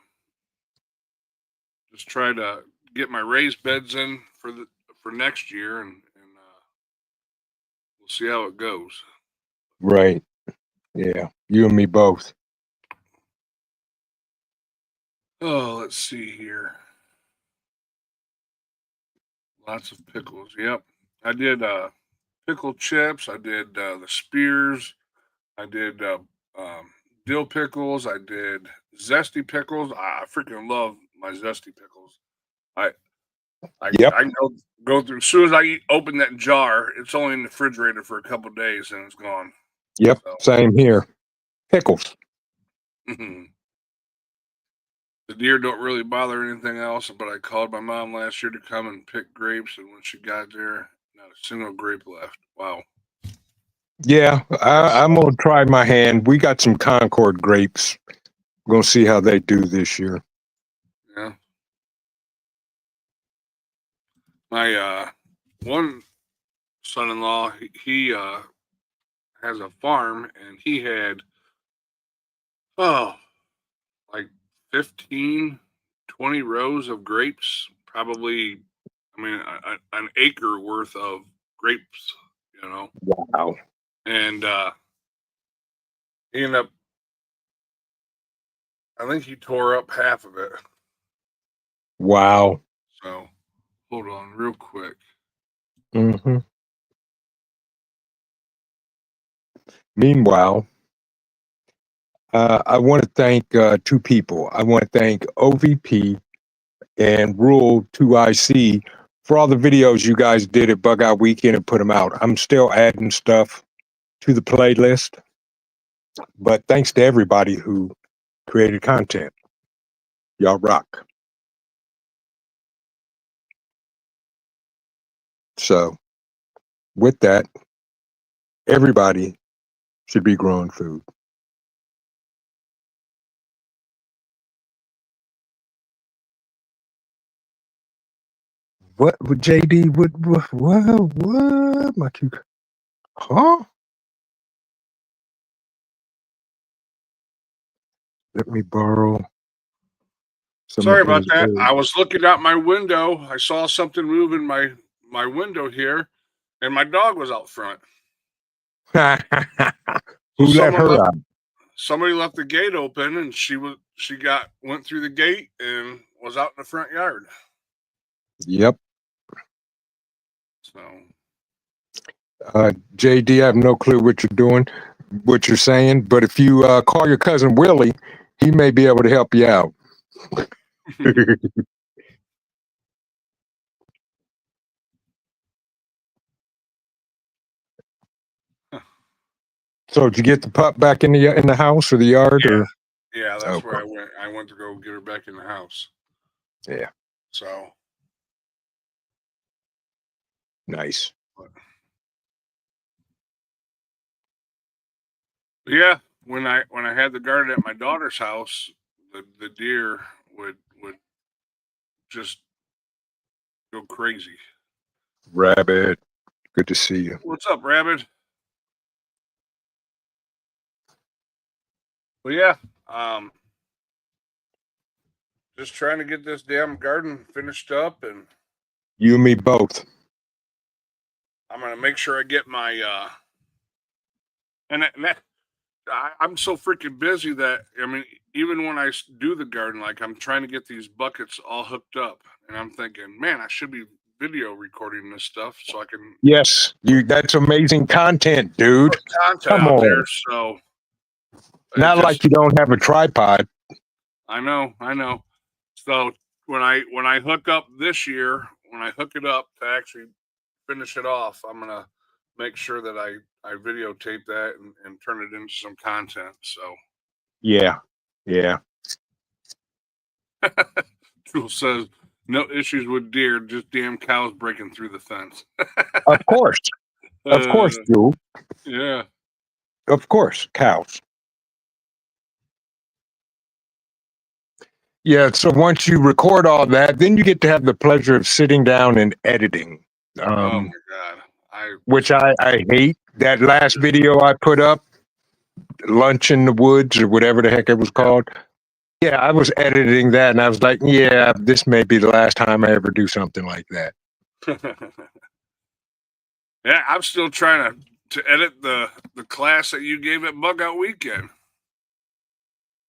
just try to get my raised beds in for next year, and we'll see how it goes. Right. Yeah, you and me both. Oh, let's see here. Lots of pickles. Yep, I did pickle chips. I did the spears. I did dill pickles. I did zesty pickles. I freaking love my zesty pickles. I go through as soon as I open that jar. It's only in the refrigerator for a couple of days and it's gone. Yep, same here. Pickles. The deer don't really bother anything else, but I called my mom last year to come and pick grapes, and when she got there, not a single grape left. Wow. Yeah, I'm gonna try my hand. We got some Concord grapes. We're gonna see how they do this year. Yeah. My one son-in-law, he has a farm, and he had like 15, 20 rows of grapes. Probably, an acre worth of grapes. Wow. And he ended up, I think he tore up half of it. Wow. So hold on real quick. Mm-hmm. Meanwhile, I want to thank 2 people. I want to thank OVP and Rule 2IC for all the videos you guys did at Bug Out Weekend and put them out. I'm still adding stuff to the playlist. But thanks to everybody who created content. Y'all rock. So with that, everybody should be growing food. What would JD what my cucumber? Huh? Let me borrow some Sorry of about those that. old- I was looking out my window. I saw something move in my window here, and my dog was out front. Who let someone her left- out? Somebody left the gate open, and she went through the gate and was out in the front yard. Yep. So JD, I have no clue what you're doing, what you're saying, but if you call your cousin Willie, he may be able to help you out. So did you get the pup back in the house or the yard? Yeah. Or yeah, that's where Okay. I went to go get her back in the house. Yeah. So Nice. yeah, when I had the garden at my daughter's house, the deer would just go crazy. Rabbit, good to see you. What's up, Rabbit? But yeah, just trying to get this damn garden finished up, and You and me both. I'm gonna make sure I get my I'm so freaking busy that I mean, even when I do the garden, like I'm trying to get these buckets all hooked up, and I'm thinking, man, I should be video recording this stuff so I can Yes, that's amazing content, dude. put content Come out on. there. So Not like you don't have a tripod. I know. So when I hook up this year, when I hook it up to actually finish it off, I'm gonna make sure that I videotape that and turn it into some content. So Yeah. Jewel says no issues with deer, just damn cows breaking through the fence. Of course. Of course, Drew. Yeah. Of course, cows. Yeah, so once you record all that, then you get to have the pleasure of sitting down and editing. Oh my god. Which I hate. That last video I put up, Lunch in the Woods or whatever the heck it was called. Yeah, I was editing that and I was like, yeah, this may be the last time I ever do something like that. Yeah, I'm still trying to edit the class that you gave at Bug Out Weekend.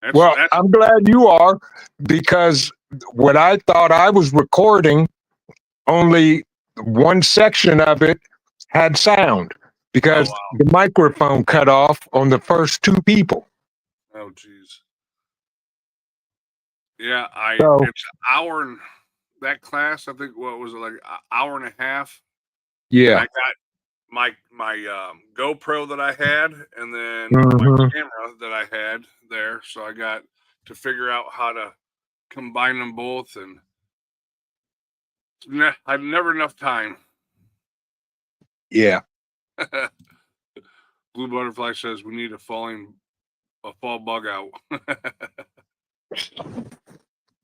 I'm glad you are, because what I thought I was recording, only one section of it had sound because the microphone cut off on the first two people. Oh, geez. Yeah, So- it's an hour and that class, I think, what was it, like an hour and a half? Yeah. I got my GoPro that I had, and then Mhm. my camera that I had there. So I got to figure out how to combine them both, and I had never enough time. Yeah. Blue Butterfly says we need a fall bug out.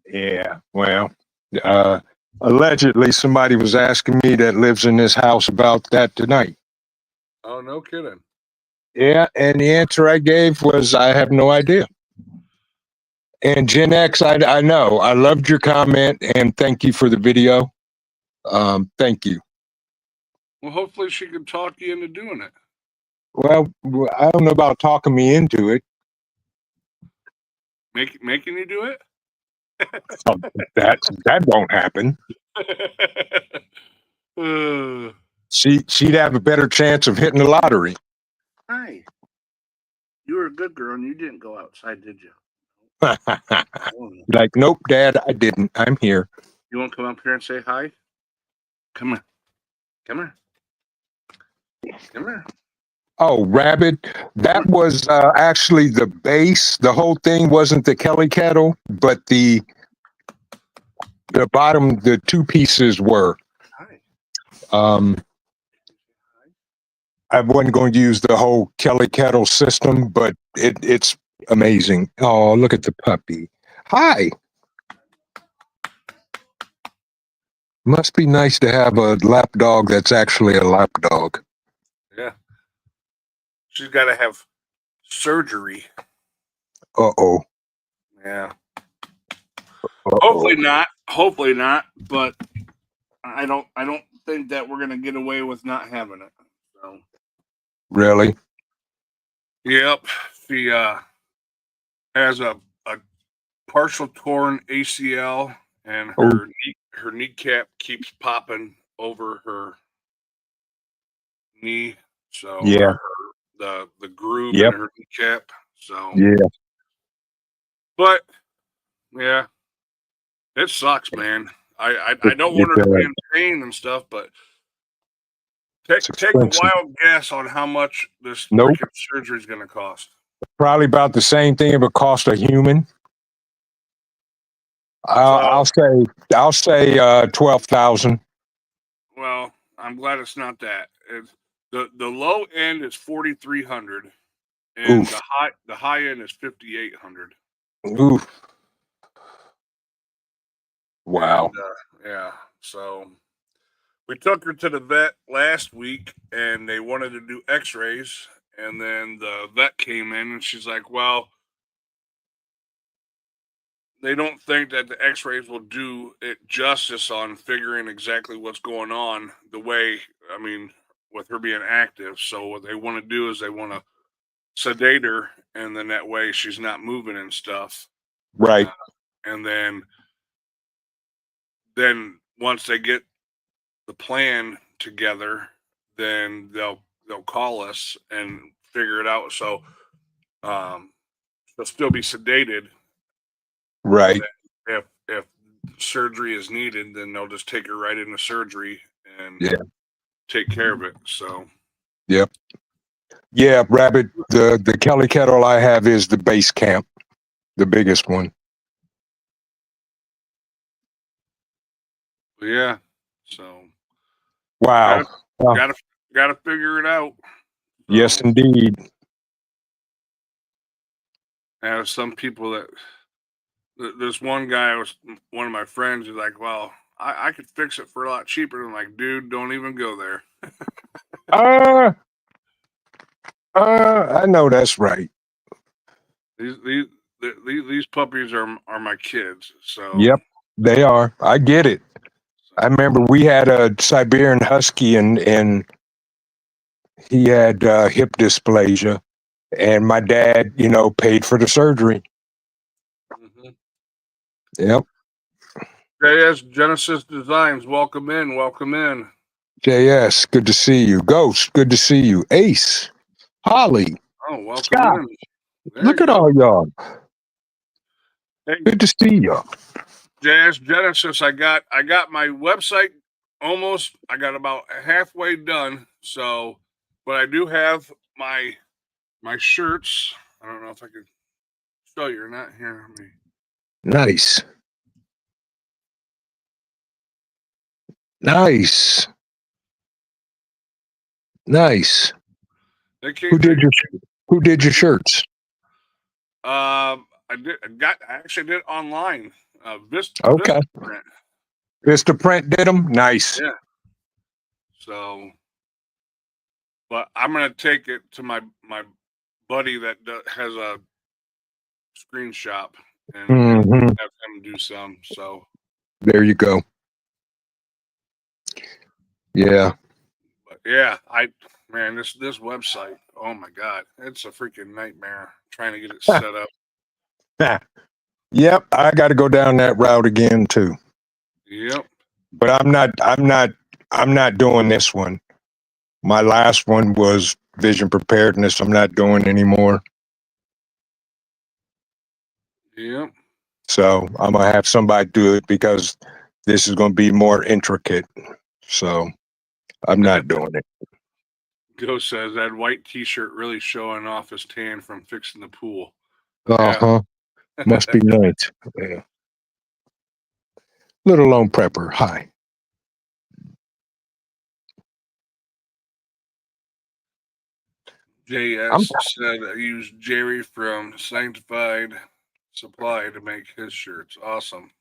Yeah. Well, allegedly somebody was asking me that lives in this house about that tonight. Oh, no kidding. Yeah, and the answer I gave was I have no idea. And Gen X, I know. I loved your comment and thank you for the video. Thank you. Well, hopefully she can talk you into doing it. Well, I don't know about talking me into it. Making you do it? That won't happen. She'd have a better chance of hitting the lottery. Hi. You were a good girl and you didn't go outside, did you? Like, nope, Dad, I didn't. I'm here. You want to come up here and say hi? Come here. Come here. Come here. Oh, Rabbit. That was actually the base. The whole thing wasn't the Kelly kettle, but the bottom, the two pieces were. Hi. I wasn't going to use the whole Kelly kettle system, but it's amazing. Oh, look at the puppy. Hi. Must be nice to have a lap dog that's actually a lap dog. Yeah. She's got to have surgery. Uh-oh. Yeah. Uh-oh. Hopefully not. Hopefully not. But I don't think that we're gonna get away with not having it. So. Really? Yep. She has a partial torn ACL, and her kneecap keeps popping over her knee. So Yeah. the groove Yep. in her kneecap. So Yeah. but yeah, it sucks, man. I don't want her to be in pain and stuff, but take a wild guess on how much this freaking surgery is going to cost. Probably about the same thing it would cost a human. I'll say 12,000. Well, I'm glad it's not that. The low end is 4,300, and the high end is 5,800. Oof. Wow. And, yeah. So we took her to the vet last week, and they wanted to do X-rays, and then the vet came in, and she's like, "Well, they don't think that the X-rays will do it justice on figuring exactly what's going on the way, I mean, with her being active. So what they want to do is they want to sedate her, and then that way she's not moving and stuff. Right. And then once they get the plan together, then they'll call us and figure it out. So she'll still be sedated. Right. If surgery is needed, then they'll just take her right into surgery and take care of it. So yep. Yeah, Rabbit, the Kelly kettle I have is the base camp, the biggest one. Yeah. So wow. Gotta figure it out. Yes, indeed. There's some people that there's one guy was one of my friends who's like, well, I could fix it for a lot cheaper. I'm like, dude, don't even go there. I know that's right. These puppies are my kids. So yep, they are. I get it. I remember we had a Siberian Husky, and he had hip dysplasia, and my dad, paid for the surgery. Mm-hmm. Yep. JS Genesis Designs, welcome in. JS, good to see you. Ghost, good to see you. Ace, Holly, oh, welcome Scott. In. Look at all y'all. Hey, good to see y'all. JS Genesis, I got my website almost. I got about halfway done. So, but I do have my shirts. I don't know if I can show you or not here. Nice. Nice. Who did your shirts? I actually did online. Okay. Vistaprint did them. Nice. Yeah. So, but I'm gonna take it to my buddy that has a screen shop and have him do some. So there you go. Yeah. But yeah, this website. Oh my god, it's a freaking nightmare trying to get it set up. Yep, I got to go down that route again too. Yep. But I'm not doing this one. My last one was vision preparedness. I'm not doing anymore. Yep. So I'm gonna have somebody do it because this is gonna be more intricate. So I'm not doing it. Ghost says that white T-shirt really showing off his tan from fixing the pool. Uh-huh. Must be nice. Yeah. Little Lone Prepper. Hi. JS said I used Jerry from Sanctified Supply to make his shirts. Awesome.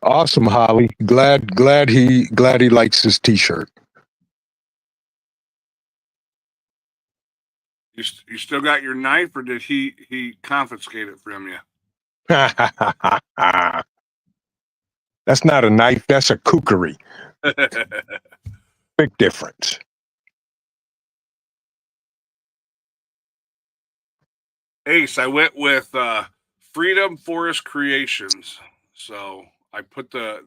Awesome, Holly. Glad he likes his T-shirt. You still got your knife, or did he confiscate it from you? That's not a knife. That's a kukri. Big difference. Ace, I went with Freedom Forest Creations. So I put the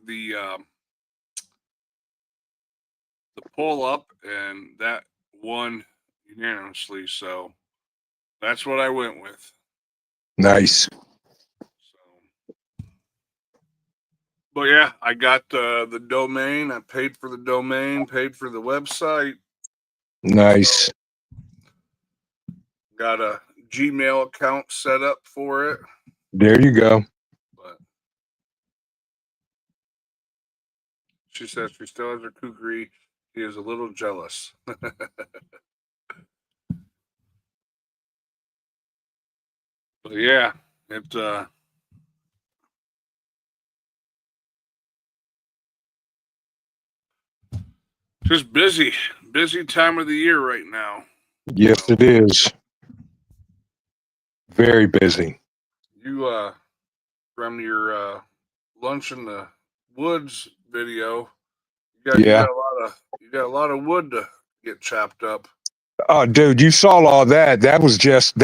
poll up, and that won unanimously. So that's what I went with. Nice. But yeah, I got the domain. I paid for the domain, paid for the website. Nice. So got a Gmail account set up for it. There you go. But she says she still has her kukri. She is a little jealous. But yeah, it just busy time of the year right now. Yes, it is. Very busy. You from your lunch in the woods video, you got a lot of wood to get chopped up. Oh, dude, you saw all that. That was just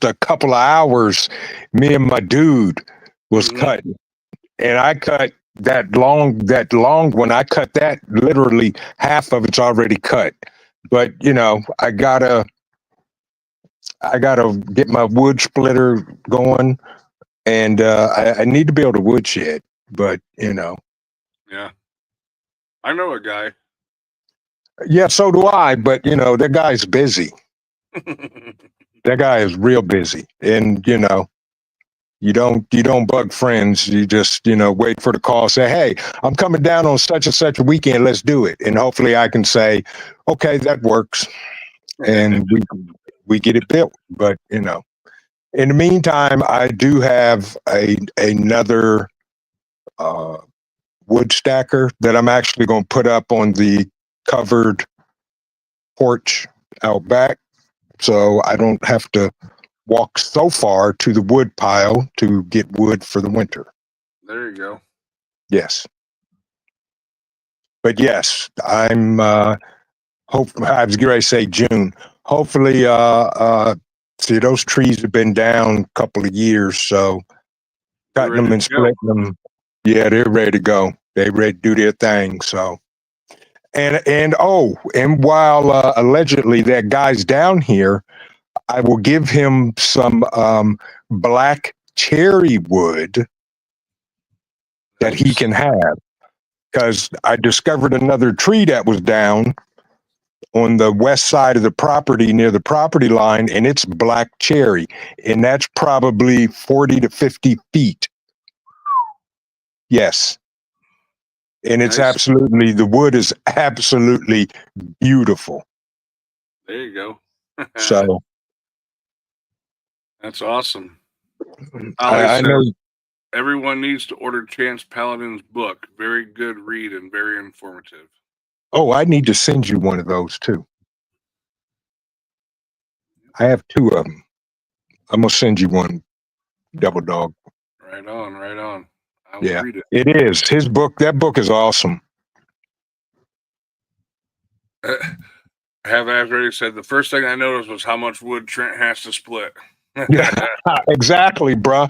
a couple of hours. Me and my dude was cutting, and I cut that long one. I cut that literally half of it's already cut. But you know, I gotta get my wood splitter going, and I need to build a woodshed. But you know, Yeah, I know a guy. yeah, so do I. But you know, that guy's busy. That guy is real busy, and you know, you don't bug friends. You just wait for the call. Say, hey, I'm coming down on such and such a weekend. Let's do it, and hopefully I can say, okay, that works, and we get it built. But you know, in the meantime, I do have another wood stacker that I'm actually going to put up on the covered porch out back, so I don't have to walk so far to the wood pile to get wood for the winter. There you go. Yes. But yes, I'm I was going to say June. Hopefully see, those trees have been down a couple of years, so cutting them and splitting them. Yeah, they're ready to go. They're ready to do their thing. So and while allegedly that guy's down here, I will give him some black cherry wood that he can have, because I discovered another tree that was down on the west side of the property near the property line, and it's black cherry, and that's probably 40 to 50 feet. Yes. And it's absolutely, the wood is absolutely beautiful. There you go. So that's awesome. I know everyone needs to order Chance Paladin's book. Very good read and very informative. Oh, I need to send you one of those too. I have two of them. I'm gonna send you one, Double Dog. Right on, right on. I'll read it. It is his book. That book is awesome. I have already said the first thing I noticed was how much wood Trent has to split. Yeah, exactly, bruh.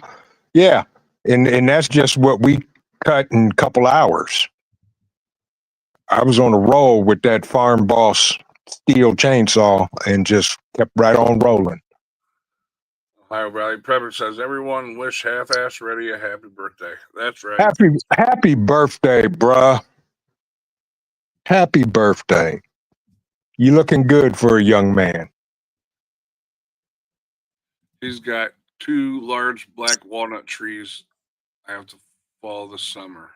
Yeah, and that's just what we cut in a couple hours. I was on a roll with that Farm Boss steel chainsaw and just kept right on rolling. Ohio Valley Prepper says, everyone wish half-ass ready a happy birthday. That's right. Happy birthday, bruh. Happy birthday. You looking good for a young man. He's got 2 large black walnut trees I have to fall this summer.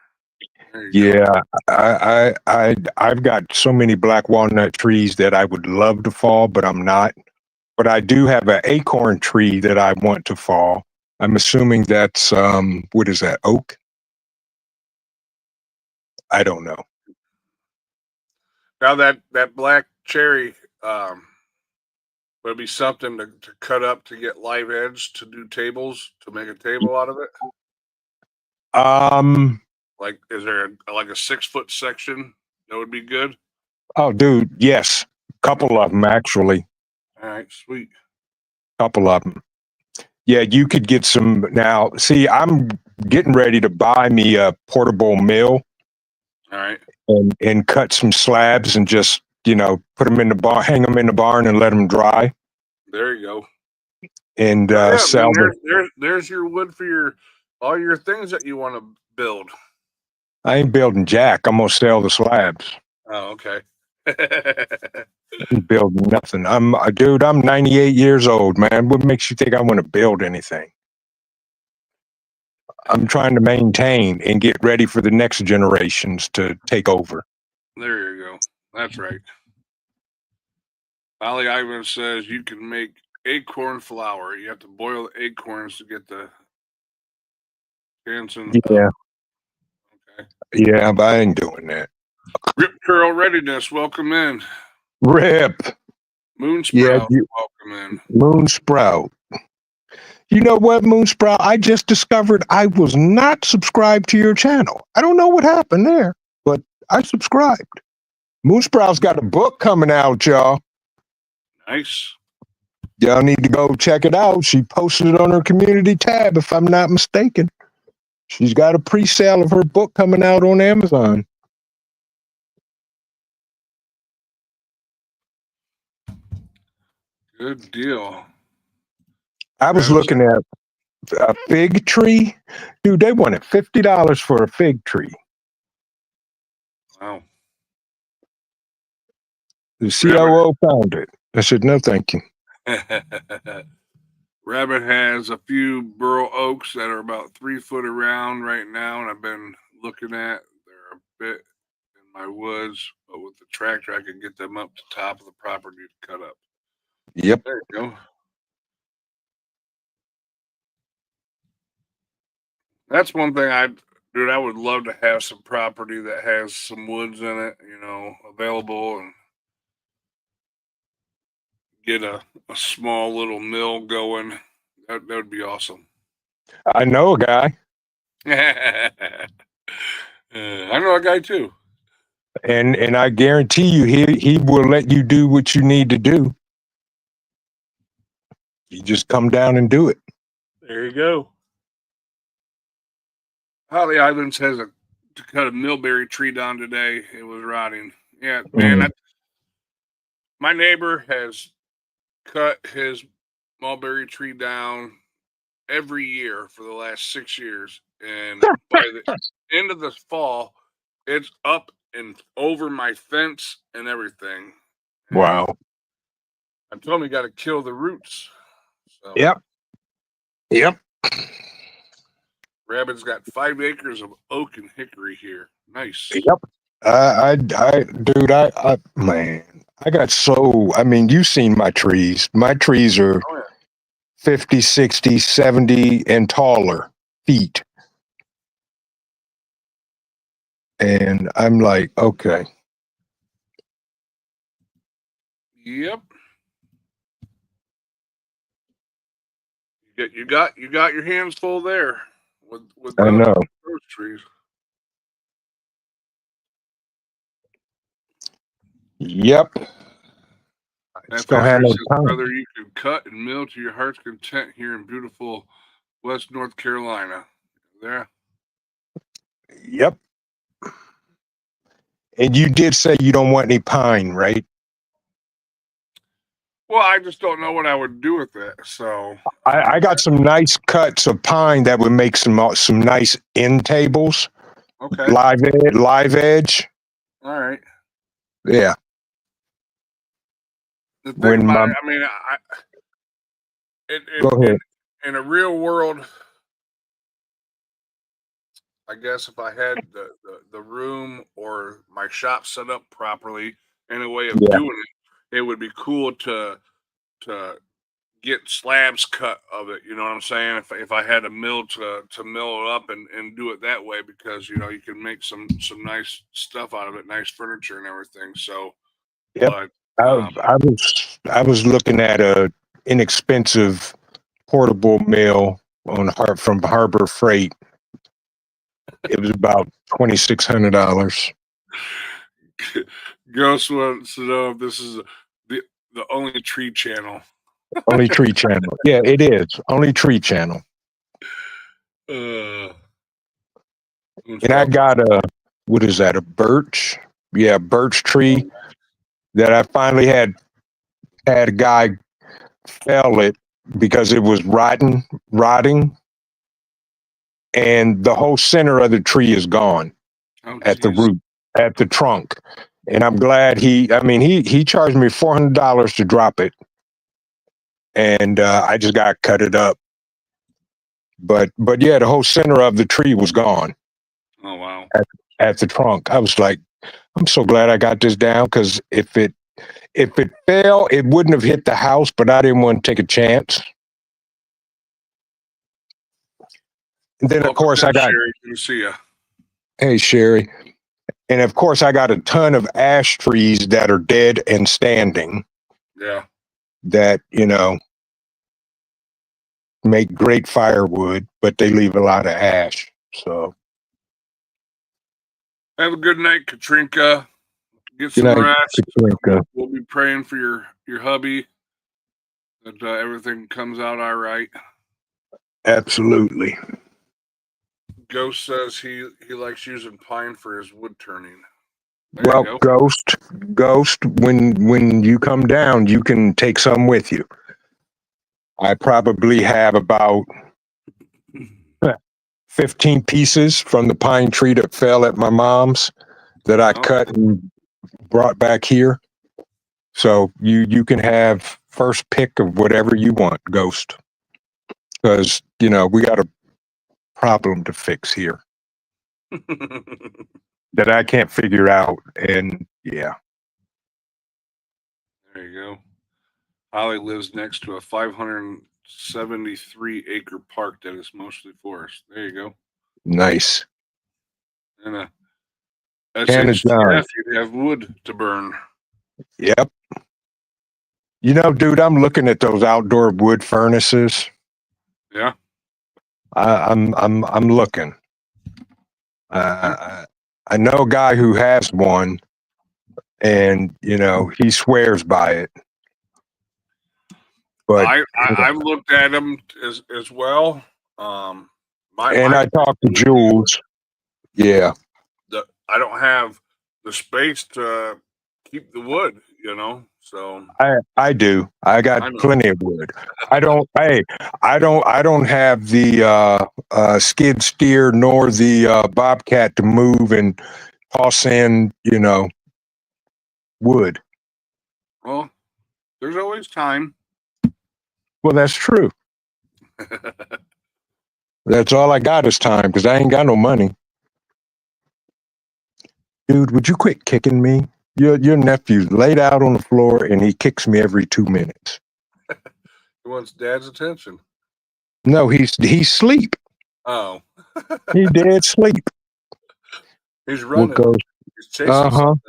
There you go. Yeah, I've got so many black walnut trees that I would love to fall, but I'm not. But I do have an acorn tree that I want to fall. I'm assuming that's what is that, oak? I don't know. Now that black cherry would be something to cut up to get live edge to do tables, to make a table out of it. Um, Like, is there like a 6-foot section that would be good? oh, dude, yes, couple of them actually, All right, sweet. couple of them. Yeah, you could get some now. See, I'm getting ready to buy me a portable mill All right, and cut some slabs and just put them in the barn, hang them in the barn, and let them dry there you go. and Oh, yeah, sell them. there's your wood for all your things that you want to build. I ain't building jack. I'm gonna sell the slabs. Oh, okay. I ain't building nothing. Dude. I'm 98 years old, man. What makes you think I want to build anything? I'm trying to maintain and get ready for the next generations to take over. There you go. That's right. Ali Ivan says you can make acorn flour. You have to boil the acorns to get the Jansen. Yeah, Okay. yeah, but I ain't doing that. Rip Curl Readiness, welcome in. Rip, Moonsprout, welcome in. Moonsprout. You know what, Moonsprout? I just discovered I was not subscribed to your channel. I don't know what happened there, but I subscribed. Moonsprout's got a book coming out, y'all. Nice. Y'all need to go check it out. She posted it on her community tab, if I'm not mistaken. She's got a pre-sale of her book coming out on Amazon. Good deal. I was looking at a fig tree. Dude, they wanted $50 for a fig tree. Wow. The COO found it. I said, no, thank you. Rabbit has a few burl oaks that are about 3 foot around right now, and I've been looking at. They're a bit in my woods, but with the tractor, I can get them up to top of the property to cut up. Yep. There you go. That's one thing I would love to have some property that has some woods in it, available, and get a small little mill going. That would be awesome. I know a guy. I know a guy too. And I guarantee you he will let you do what you need to do. You just come down and do it. There you go. Holly Islands has to cut a mulberry tree down today. It was rotting. Yeah, man. My neighbor has cut his mulberry tree down every year for the last 6 years, and by the end of the fall, it's up and over my fence and everything. Wow. I told him you got to kill the roots. So. Yep. Rabbit's got 5 acres of oak and hickory here. Nice. Yep. Man, I got you've seen my trees. My trees are 50, 60, 70 and taller feet. And I'm like, okay. Yep. You got your hands full there with I know. those trees. Yep. It's gonna have no time. Brother, you can cut and mill to your heart's content here in beautiful West North Carolina. There. Yep. And you did say you don't want any pine, right? Well, I just don't know what I would do with it. So I got some nice cuts of pine that would make some nice end tables. Okay. Live edge. All right. Yeah. The thing when about my it, I mean, go ahead. in a real world, I guess if I had the room or my shop set up properly in a way of Yeah, doing it, it would be cool to get slabs cut of it. You know what I'm saying? If I had a mill to mill it up and do it that way, because you know you can make some nice stuff out of it, nice furniture and everything. So, yep. but I, I was looking at a inexpensive portable mill from Harbor Freight. It was about $2,600. Ghost wants to know if this is the only tree channel. Only Tree Channel. Yeah, it is. Only Tree Channel. Uh, And I got what is that? A birch? Yeah, birch tree that I finally had a guy fell it because it was rotting, and the whole center of the tree is gone oh, at the geez. root, at the trunk. And I'm glad he charged me $400 to drop it, and I just got to cut it up. But yeah, the whole center of the tree was gone Oh, wow. at the trunk. I was like, I'm so glad I got this down, because if it fell, it wouldn't have hit the house, but I didn't want to take a chance. And then, of Welcome course, in, I got, Sherry. Good to see you. hey, Sherry. And of course, I got a ton of ash trees that are dead and standing Yeah. that, make great firewood, but they leave a lot of ash. So, Have a good night, Katrinka. Get good some night, rest. Katrinka. We'll be praying for your hubby, that everything comes out all right. Absolutely. Ghost says he likes using pine for his wood turning. There Well, you go. Ghost, when you come down, you can take some with you. I probably have about 15 pieces from the pine tree that fell at my mom's that I Oh. cut and brought back here. So you can have first pick of whatever you want, Ghost, because we got a problem to fix here that I can't figure out. And yeah, There you go. Holly lives next to a 573-acre park that is mostly forest. There you go. nice. And a Hannah John. SHTF, you'd have wood to burn. Yep. Dude, I'm looking at those outdoor wood furnaces. Yeah. I'm looking. I know a guy who has one, and he swears by it. But I've looked at them as well. I talked to Jules. Yeah. I don't have the space to keep the wood, so I do. I got plenty of wood. I don't have the skid steer nor the bobcat to move and toss in, wood. well, there's always time. Well, that's true. That's all I got is time, because I ain't got no money. Dude, would you quit kicking me? Your nephew's laid out on the floor and he kicks me every 2 minutes. He wants dad's attention. No, he's sleep. Oh. He dead sleep. He's running. He's chasing something.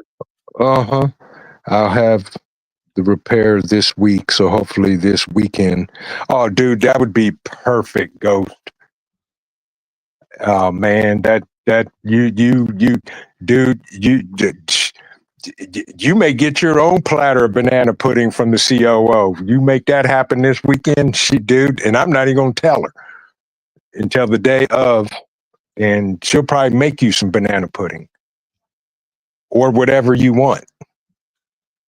I'll have the repair this week, so hopefully this weekend. Oh, dude, that would be perfect, Ghost. Oh man, that dude, you may get your own platter of banana pudding from the COO. You make that happen this weekend, dude, and I'm not even gonna tell her until the day of, and she'll probably make you some banana pudding or whatever you want.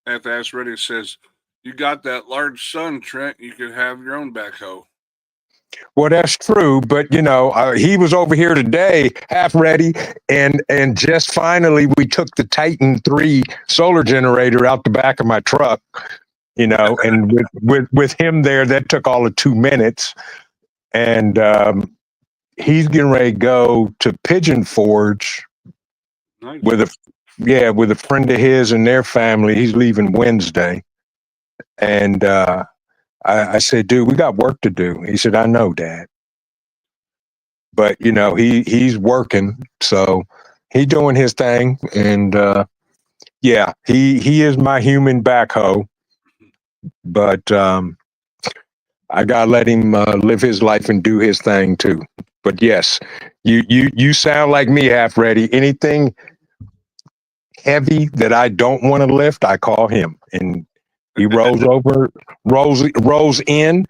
At the Ask Ready says, you got that large son, Trent. You could have your own backhoe. Well, that's true, but he was over here today, half ready, and just finally we took the Titan 3 solar generator out the back of my truck, you know, and with him there, that took all of 2 minutes. And he's getting ready to go to Pigeon Forge Nice. with a friend of his and their family. He's leaving Wednesday. And I said, dude, we got work to do. He said, I know, Dad. But you know, he's working, so he's doing his thing. And yeah, he is my human backhoe. But I gotta let him live his life and do his thing too. But yes, you sound like me, Half Ready. Anything heavy that I don't want to lift, I call him, and he rolls over, rolls in,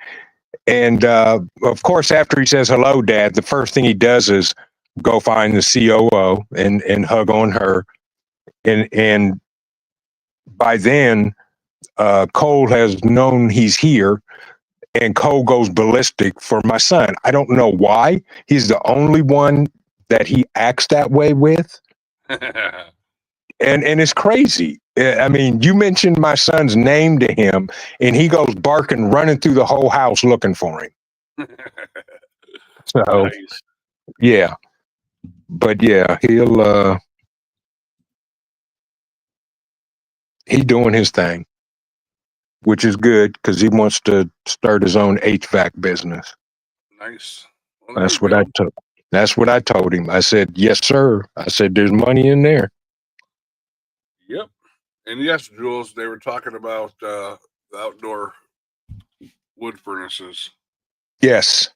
and of course, after he says hello, Dad, the first thing he does is go find the COO and hug on her, and by then, Cole has known he's here. And Cole goes ballistic for my son. I don't know why. He's the only one that he acts that way with. And it's crazy. I mean, you mentioned my son's name to him, and he goes barking, running through the whole house looking for him. So, Nice. yeah. But yeah, he's doing his thing, which is good because he wants to start his own HVAC business. Nice. Well, there That's you what go. I told. That's what I told him. I said, "Yes, sir." I said, "There's money in there." Yep. And yes, Jules, they were talking about the outdoor wood furnaces. Yes,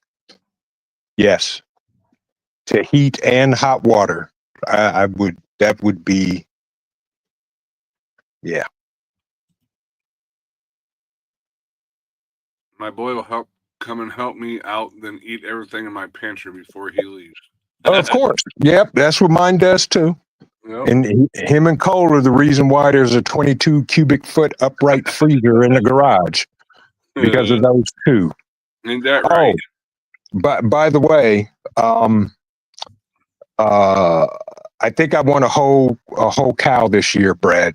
yes. To heat and hot water, I would. That would be, yeah. My boy will come and help me out, then eat everything in my pantry before he leaves. Of course. Yep, that's what mine does too. Yep. And him and Cole are the reason why there's a 22 cubic foot upright freezer in the garage because of those two. Ain't that right? But by the way, I think I want a whole cow this year, Brad.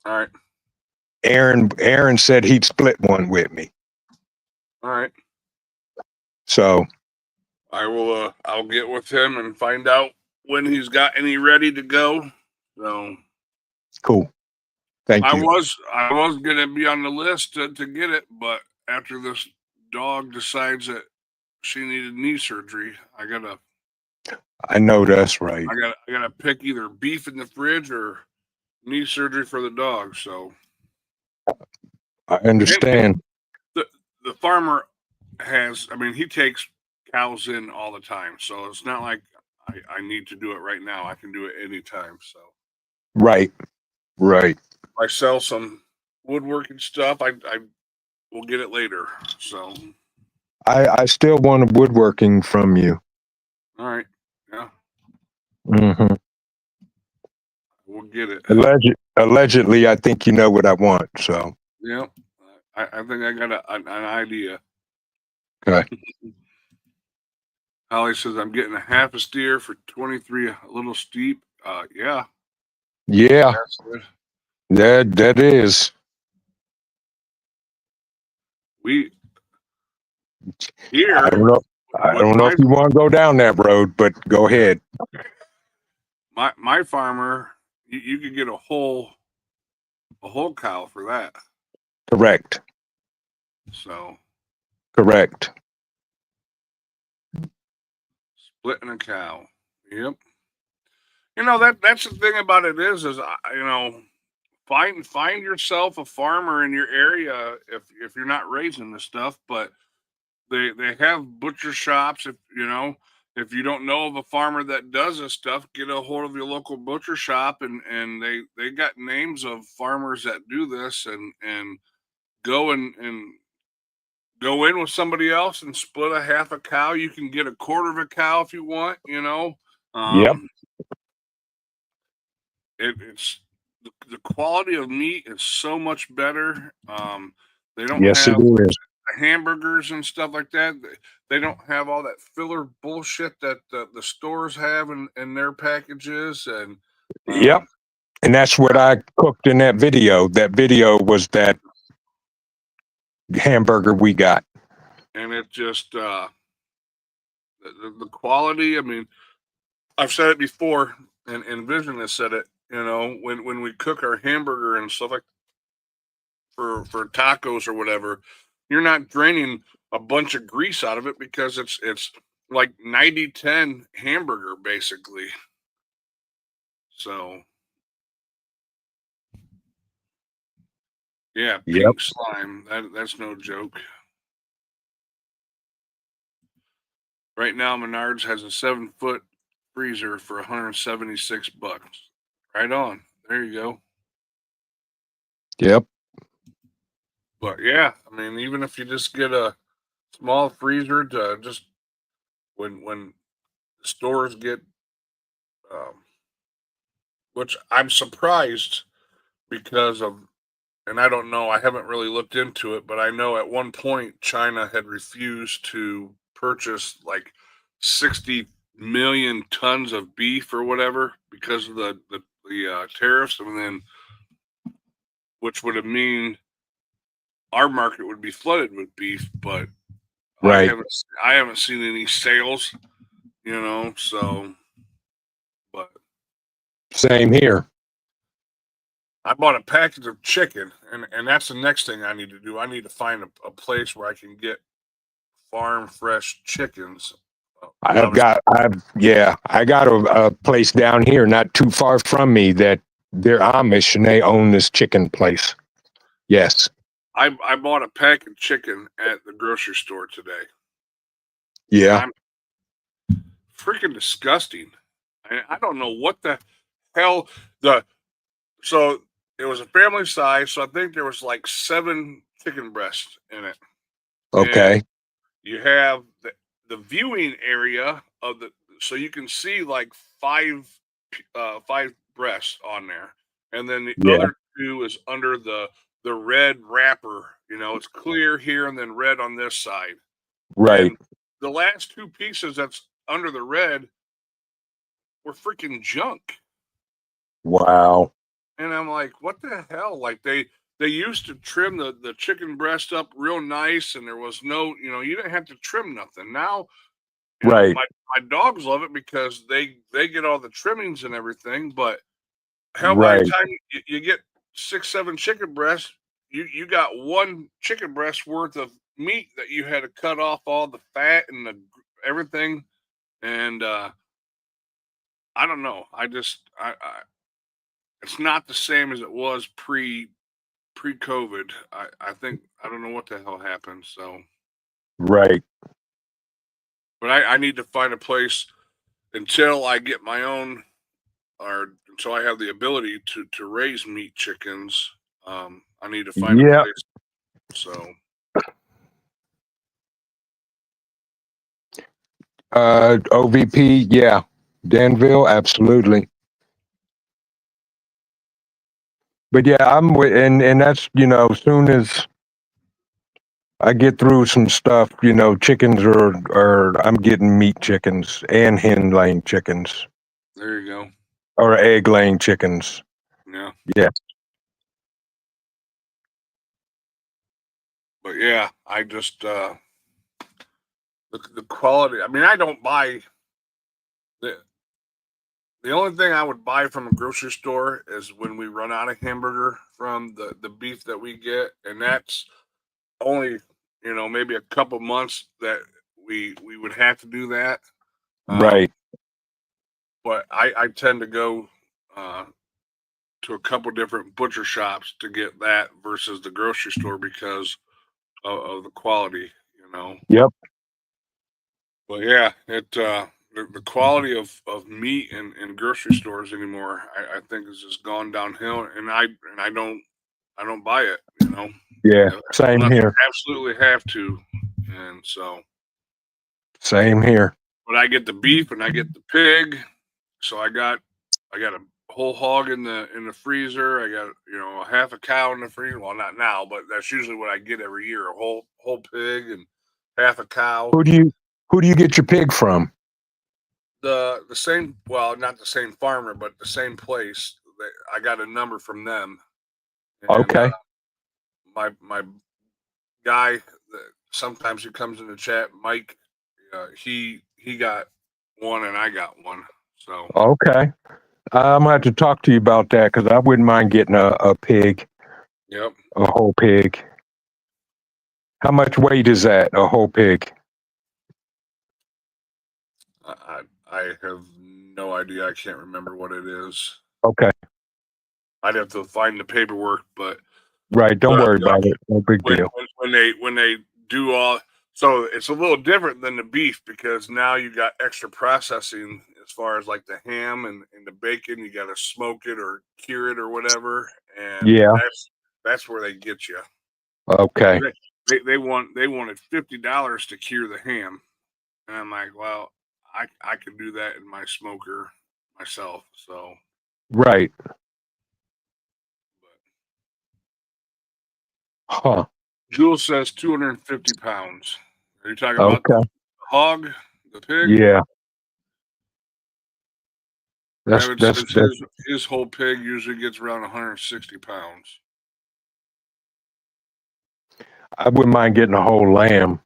All right. Aaron said he'd split one with me. All right. So I will I'll get with him and find out when he's got any ready to go. So cool. Thank I you. was gonna be on the list to get it, but after this dog decides that she needed knee surgery, I know that's right. I gotta pick either beef in the fridge or knee surgery for the dog. So I understand. the farmer has, I mean, he takes cows in all the time, so it's not like I need to do it right now. I can do it anytime. So Right. if I sell some woodworking stuff, I will get it later. So I still want a woodworking from you. all right, yeah, Mm-hmm. we'll get it. Allegedly, I think you know what I want. So Yeah, I think I got an idea. okay. Holly says I'm getting a half a steer for 23, a little steep. Yeah, Yeah, that's good. that is. We here. I don't know. I don't know if you want to go down that road, but go ahead. My farmer, you could get a whole cow for that. Correct. So Correct. splitting a cow. Yep. You know that's the thing about it is you know, find yourself a farmer in your area if you're not raising this stuff, but they have butcher shops. If you know, if you don't know of a farmer that does this stuff, get a hold of your local butcher shop, and they got names of farmers that do this, and go and go in with somebody else and split a half a cow. You can get a quarter of a cow if you want. You know, Yep. It's the quality of meat is so much better. They don't Yes, have it is. hamburgers and stuff like that. They don't have all that filler bullshit that the stores have in their packages. And Yep. And that's what I cooked in that video. That video was that hamburger we got. And it just the quality. I mean, I've said it before, and Vision has said it. You know, when we cook our hamburger and stuff like for tacos or whatever, you're not draining a bunch of grease out of it because it's like 90-10 hamburger basically. So yeah, Yep. pink slime. That's no joke. Right now, Menards has a 7-foot freezer for $176. Right on. There you go. Yep. But yeah, I mean, even if you just get a small freezer to just when stores get, which I'm surprised because of, and I don't know, I haven't really looked into it, but I know at one point China had refused to purchase like 60 million tons of beef or whatever because of the tariffs, and then which would have mean our market would be flooded with beef, but Right. I haven't seen any sales, you know, so but Same here. I bought a package of chicken, and that's the next thing I need to do. I need to find a place where I can get farm fresh chickens. I got a place down here not too far from me that they're Amish and they own this chicken place. Yes. I bought a pack of chicken at the grocery store today. Yeah. Freaking disgusting. I don't know what the hell so it was a family size, so I think there was like 7 chicken breasts in it. Okay. And you have the viewing area of so you can see like 5 breasts on there, and then the Yeah. other 2 is under the red wrapper. You know, it's clear here and then red on this side. Right. And the last 2 pieces that's under the red were freaking junk. Wow. And I'm like, what the hell? Like they used to trim the chicken breast up real nice, and there was no, you know, you didn't have to trim nothing. Now, you know, Right. my dogs love it because they get all the trimmings and everything. But hell, by the Right. time you get 6, 7 chicken breasts, you got 1 chicken breast worth of meat that you had to cut off all the fat and everything. And I don't know. I it's not the same as it was pre-COVID. I think I don't know what the hell happened. So, Right. but I need to find a place until I get my own, or until I have the ability to raise meat chickens. I need to find a Yeah. place. So OVP, yeah. Danville, absolutely. But yeah, I'm with, and that's, you know, as soon as I get through some stuff, you know, chickens are I'm getting meat chickens and hen laying chickens there you go. or egg laying chickens. Yeah. Yeah. But yeah, I just the quality. I mean, I don't buy the only thing I would buy from a grocery store is when we run out of hamburger from the beef that we get, and that's only, you know, maybe a couple months that we would have to do that. Right. But I tend to go to a couple different butcher shops to get that versus the grocery store because of the quality, you know. Yep. But yeah, the quality of meat in grocery stores anymore, I think has just gone downhill, and I don't buy it, you know. Yeah. Same Unless here. I absolutely have to, and so. Same here. But I get the beef and I get the pig, so I got a whole hog in the freezer. I got, you know, half a cow in the freezer. Well, not now, but that's usually what I get every year: a whole pig and half a cow. Who do you get your pig from? The same, well, not the same farmer, but the same place. I got a number from them. And, Okay. my guy that sometimes he comes in the chat, Mike. He got one and I got one. So Okay. I'm gonna have to talk to you about that because I wouldn't mind getting a pig, yep. a whole pig. How much weight is that? A whole pig? I have no idea. I can't remember what it is. Okay. I'd have to find the paperwork, but Right. Don't worry about it. No big when deal. when they do all, so it's a little different than the beef because now you got extra processing as far as like the ham and the bacon. You got to smoke it or cure it or whatever, and Yeah. that's where they get you. Okay. They wanted $50 to cure the ham, and I'm like, well, I can do that in my smoker myself. So, Right. but Huh. Jules says 250 pounds. Are you talking about Okay. the hog, the pig? Yeah. That's David that's says that's. his whole pig usually gets around 160 pounds. I wouldn't mind getting a whole lamb.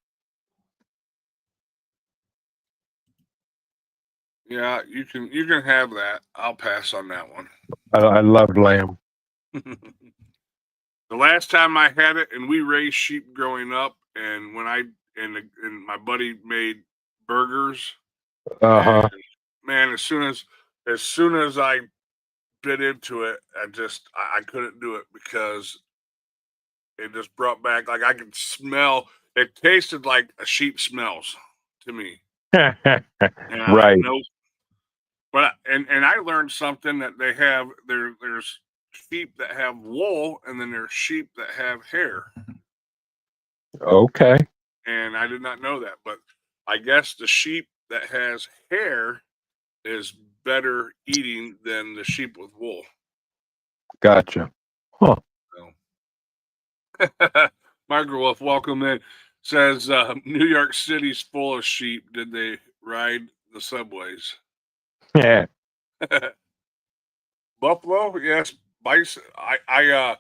Yeah, you can have that. I'll pass on that one. I love lamb. The last time I had it, and we raised sheep growing up, and when and my buddy made burgers, Uh-huh. and man, as soon as I bit into it, I couldn't do it because it just brought back, like, I could smell. It tasted like a sheep smells to me, and I'm like, Right. nope. But and I learned something that they have there's sheep that have wool, and then there's sheep that have hair, Okay. and I did not know that. But I guess the sheep that has hair is better eating than the sheep with wool. Gotcha. Huh. So. Margaret Wolf, welcome in. Says New York City's full of sheep. Did they ride the subways? Yeah. Buffalo, yes. Bison. I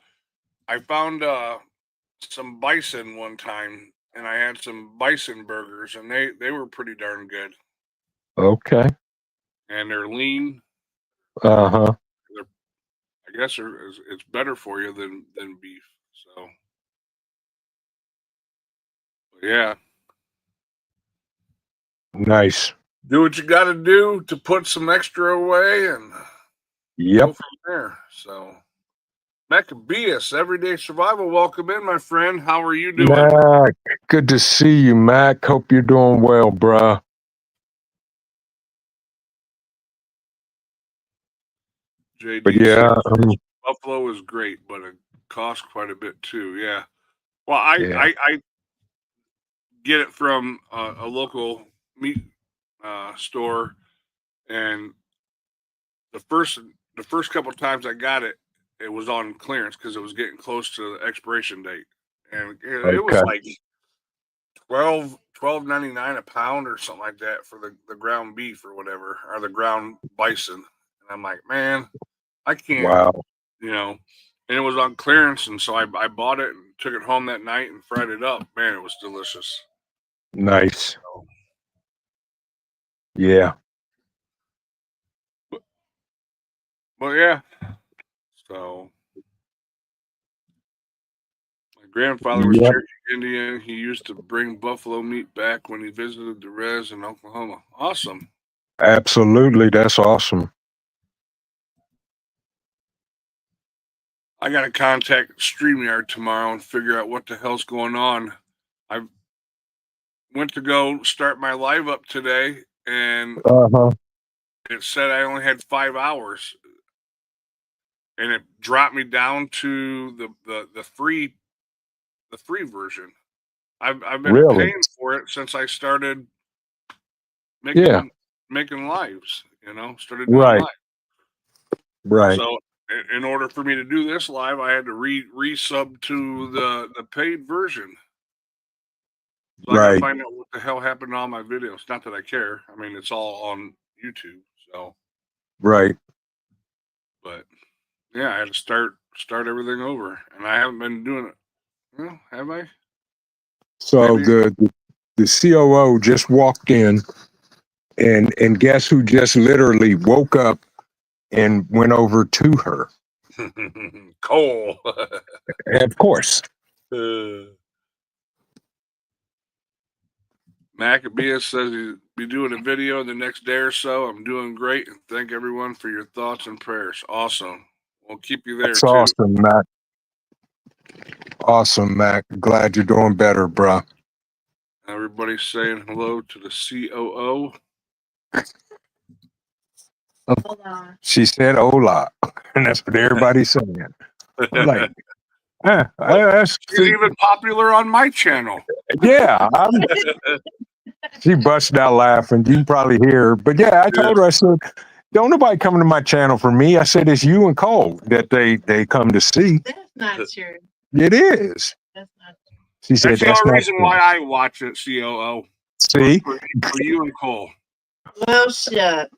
found some bison one time, and I had some bison burgers, and they were pretty darn good. Okay. And they're lean. Uh-huh. They're, I guess it's better for you than beef. So yeah, Nice. do what you got to do to put some extra away, and go Yep. from there. So. Maccabeus, Everyday Survival, welcome in, my friend. How are you doing? Mac, good to see you, Mac. Hope you're doing well, bruh. JD But yeah, says Buffalo is great, but it costs quite a bit too. Yeah. Well, yeah. I get it from a local meat store, and the first couple of times I got it, it was on clearance because it was getting close to the expiration date, and it was Okay. like $12.99 a pound or something like that for the ground beef or whatever, or the ground bison. And I'm like, man, I can't, Wow. you know. And it was on clearance, and so I bought it and took it home that night and fried it up. Man, it was delicious. Nice. So, Yeah. but yeah, so my grandfather was Yep. Cherokee Indian. He used to bring buffalo meat back when he visited the res in Oklahoma. Awesome. Absolutely. That's awesome. I got to contact StreamYard tomorrow and figure out what the hell's going on. I went to go start my live up today, and Uh-huh. it said I only had 5 hours, and it dropped me down to the free version. I've been Really? paying for it since I started Yeah. making lives. Started doing Right. live. Right. So in order for me to do this live, I had to resub to the paid version. So I got to Right. find out what the hell happened to all my videos. Not that I care. I mean, it's all on YouTube. So, Right. but yeah, I had to start everything over, and I haven't been doing it. Well, have I? So Maybe. the COO just walked in, and guess who just literally woke up and went over to her? Cole. Of course. Maccabeus says he'll be doing a video the next day or so. I'm doing great, and thank everyone for your thoughts and prayers. Awesome. We'll keep you there That's too. awesome, Mac. Awesome, Mac. Glad you're doing better, bruh. Everybody's saying hello to the COO. She said hola, and that's what everybody's saying. I'm like, that's, She's even popular on my channel. yeah. She busted out laughing. You can probably hear her. But yeah, I told her, I said, don't nobody come to my channel for me. I said, it's you and Cole that they come to see. That's not true. It is. That's not true. She said, That's the that's only not reason true. why I watch it, COO. See? For you and Cole. Well, shucks.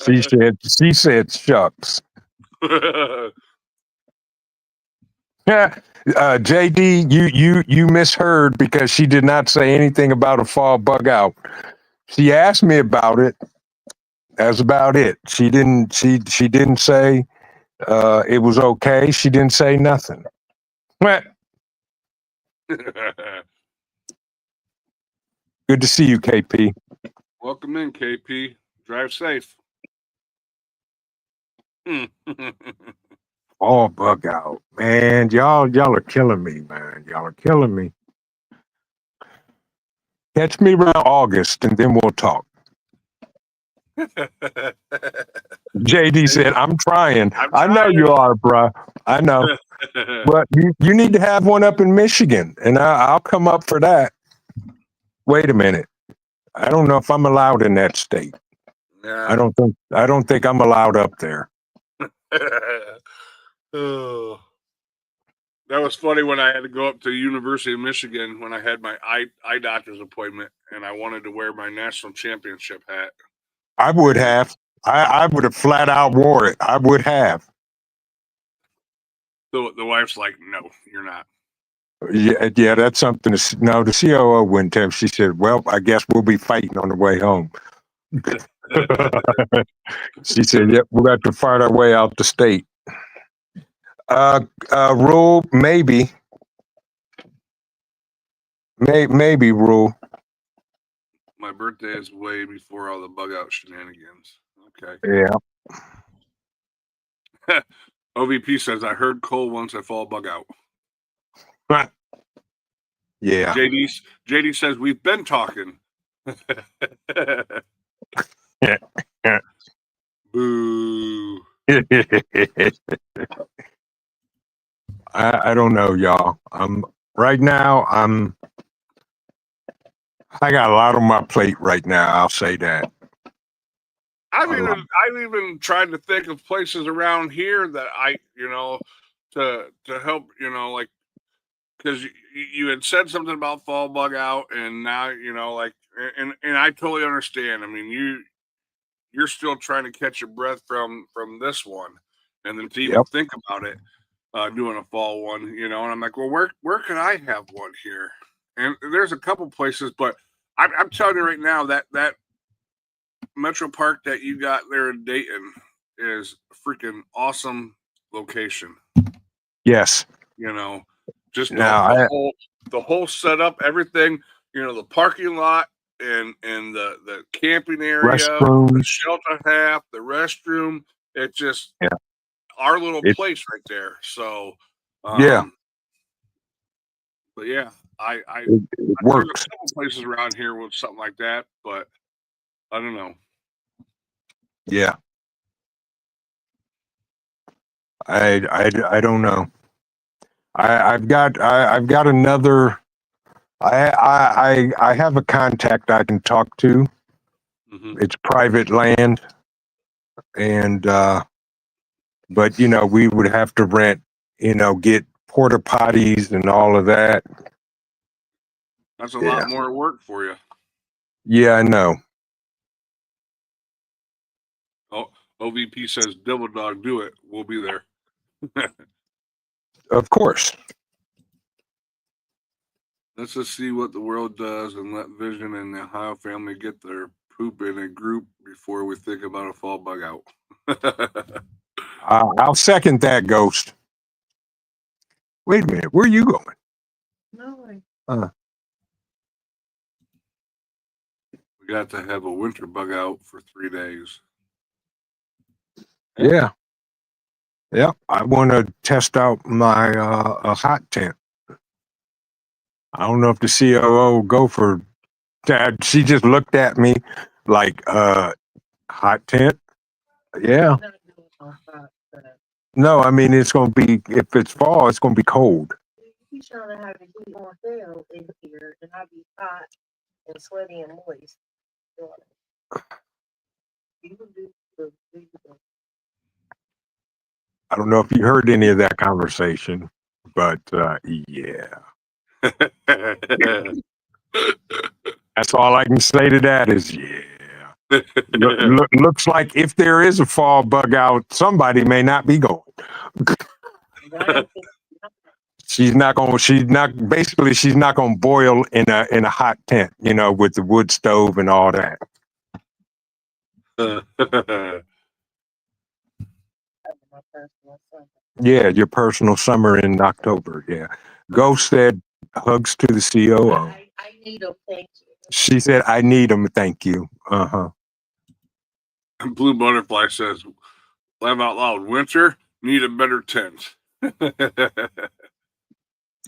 She said, shucks. Yeah. JD, you misheard because she did not say anything about a fall bug out. She asked me about it. That's about it. She didn't say it was okay. She didn't say nothing. Well, good to see you, KP. Welcome in, KP. Drive safe. All bug out, man. Y'all are killing me, man. Y'all are killing me. Catch me around August, and then we'll talk. JD said, "I'm trying. I know you are, bruh. I know. But you need to have one up in Michigan, and I'll come up for that. Wait a minute. I don't know if I'm allowed in that state. Yeah. I don't think I'm allowed up there." Oh. That was funny when I had to go up to University of Michigan when I had my eye doctor's appointment, and I wanted to wear my national championship hat. I would have. I would have flat out wore it. I would have. So the wife's like, "No, you're not." Yeah, that's something. No, the COO wouldn't tell. She said, "Well, I guess we'll be fighting on the way home." She said, "Yep, we're going to fight our way out the state." Rule, maybe rule. My birthday is way before all the bug out shenanigans. Okay. Yeah. OVP says, I heard Cole once I fall bug out. Yeah. JD says, we've been talking. Yeah. Boo. I don't know, y'all. Right now, I got a lot on my plate right now. I'll say that. I've even tried to think of places around here that to help, like, because you had said something about fall bug out, and now and I totally understand. I mean, you're still trying to catch your breath from this one, and then to even think about it, doing a fall one, and I'm like, well, where can I have one here? And there's a couple places, but I'm telling you right now that Metro Park that you got there in Dayton is a freaking awesome location. Yes. Just now the whole setup, everything, the parking lot and the camping area, the shelter half, the restroom. It's just our little place right there. So but yeah, it works. There's a couple places around here with something like that, but I don't know. Yeah. I don't know. I've got another. I have a contact I can talk to. Mm-hmm. It's private land, and but we would have to rent. Get porta potties and all of that. That's a lot more work for you. Yeah, I know. Oh, OVP says, Devil Dog, do it. We'll be there. Of course. Let's just see what the world does and let Vision and the Ohio family get their poop in a group before we think about a fall bug out. I'll second that, Ghost. Wait a minute. Where are you going? No, We got to have a winter bug out for 3 days. Yeah. Yep. I want to test out my a hot tent. I don't know if the COO will go for that. She just looked at me like, hot tent? Yeah. not doing all that, but No, I mean, it's going to be, if it's fall, it's going to be cold. he's trying to have the heat on down in here and I be hot and sweaty and moist. You can do the I don't know if you heard any of that conversation, but yeah. That's all I can say to that is, yeah. Looks like if there is a fall bug out, somebody may not be going. right. She's not basically she's not gonna boil in a hot tent, with the wood stove and all that. My personal son. Yeah, your personal summer in October. Yeah. Ghost said hugs to the COO. I need a thank you. She said, I need them, thank you. Uh-huh. Blue Butterfly says, laugh out loud, winter, need a better tent.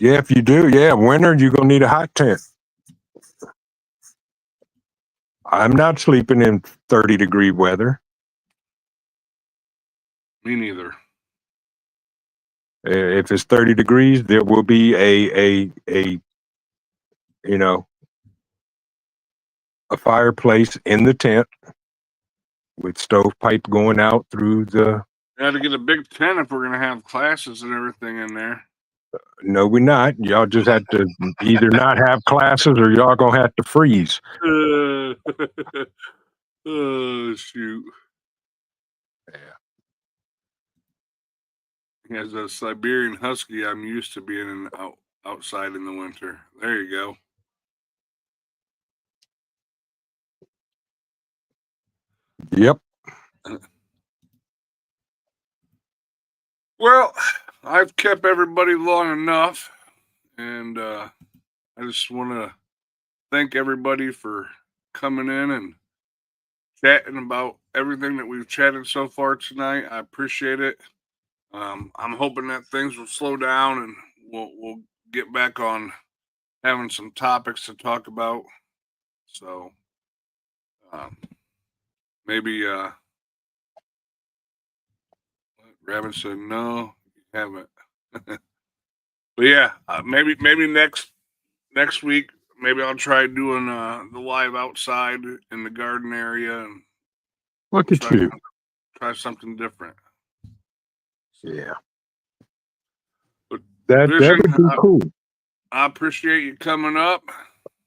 Yeah, if you do, yeah, winter, you're gonna need a hot tent. I'm not sleeping in 30-degree weather. Me neither. If it's 30 degrees, there will be a fireplace in the tent with stovepipe going out through the. Got to get a big tent if we're gonna have classes and everything in there. No, we're not. Y'all just have to either not have classes or y'all gonna have to freeze. Oh shoot! Yeah. As a Siberian Husky, I'm used to being outside in the winter. There you go. Yep. Well, I've kept everybody long enough, and I just want to thank everybody for coming in and chatting about everything that we've chatted so far tonight. I appreciate it. I'm hoping that things will slow down and we'll get back on having some topics to talk about. So maybe Rabbit said no, you haven't. But yeah, maybe next week, maybe I'll try doing the live outside in the garden area and Look at you. try something different. Yeah. But That Vision, would be cool. I appreciate you coming up.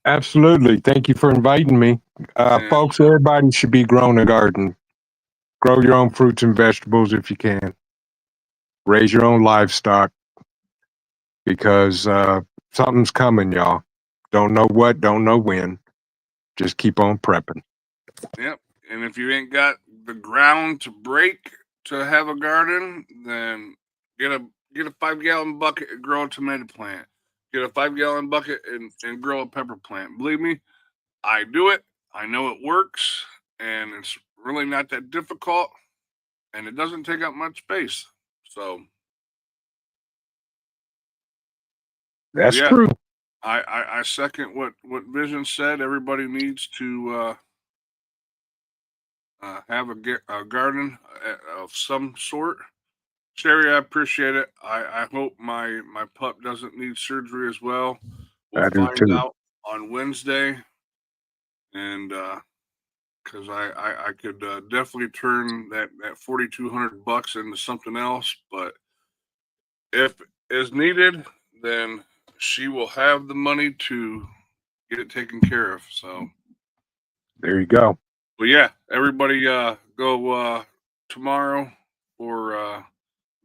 Absolutely. Thank you for inviting me. And- Folks, everybody should be growing a garden. Grow your own fruits and vegetables if you can. Raise your own livestock because something's coming, y'all. Don't know what, don't know when. Just keep on prepping. Yep. And if you ain't got the ground to break to have a garden, then get a 5-gallon bucket and grow a tomato plant. Get a 5-gallon bucket and grow a pepper plant. Believe me, I do it. I know it works, and it's really not that difficult, and it doesn't take up much space. So That's yeah. true. I second what Vision said. Everybody needs to have a garden of some sort. Sherry, I appreciate it. I hope my pup doesn't need surgery as well. We'll I do find too. out on Wednesday, and because I could definitely turn that $4,200 into something else, but if is needed, then she will have the money to get it taken care of. So There you go. but yeah, everybody go tomorrow for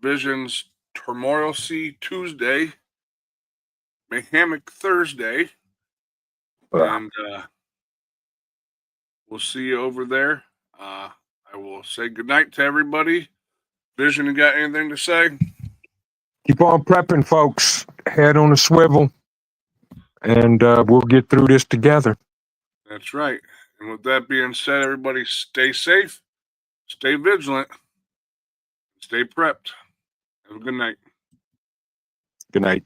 Vision's Tomorrow See Tuesday. Hammock Thursday. And we'll see you over there. I will say goodnight to everybody. Vision, you got anything to say? Keep on prepping, folks. Head on a swivel, and we'll get through this together. That's right. And with that being said, everybody stay safe, stay vigilant, stay prepped. Have a good night. Good night.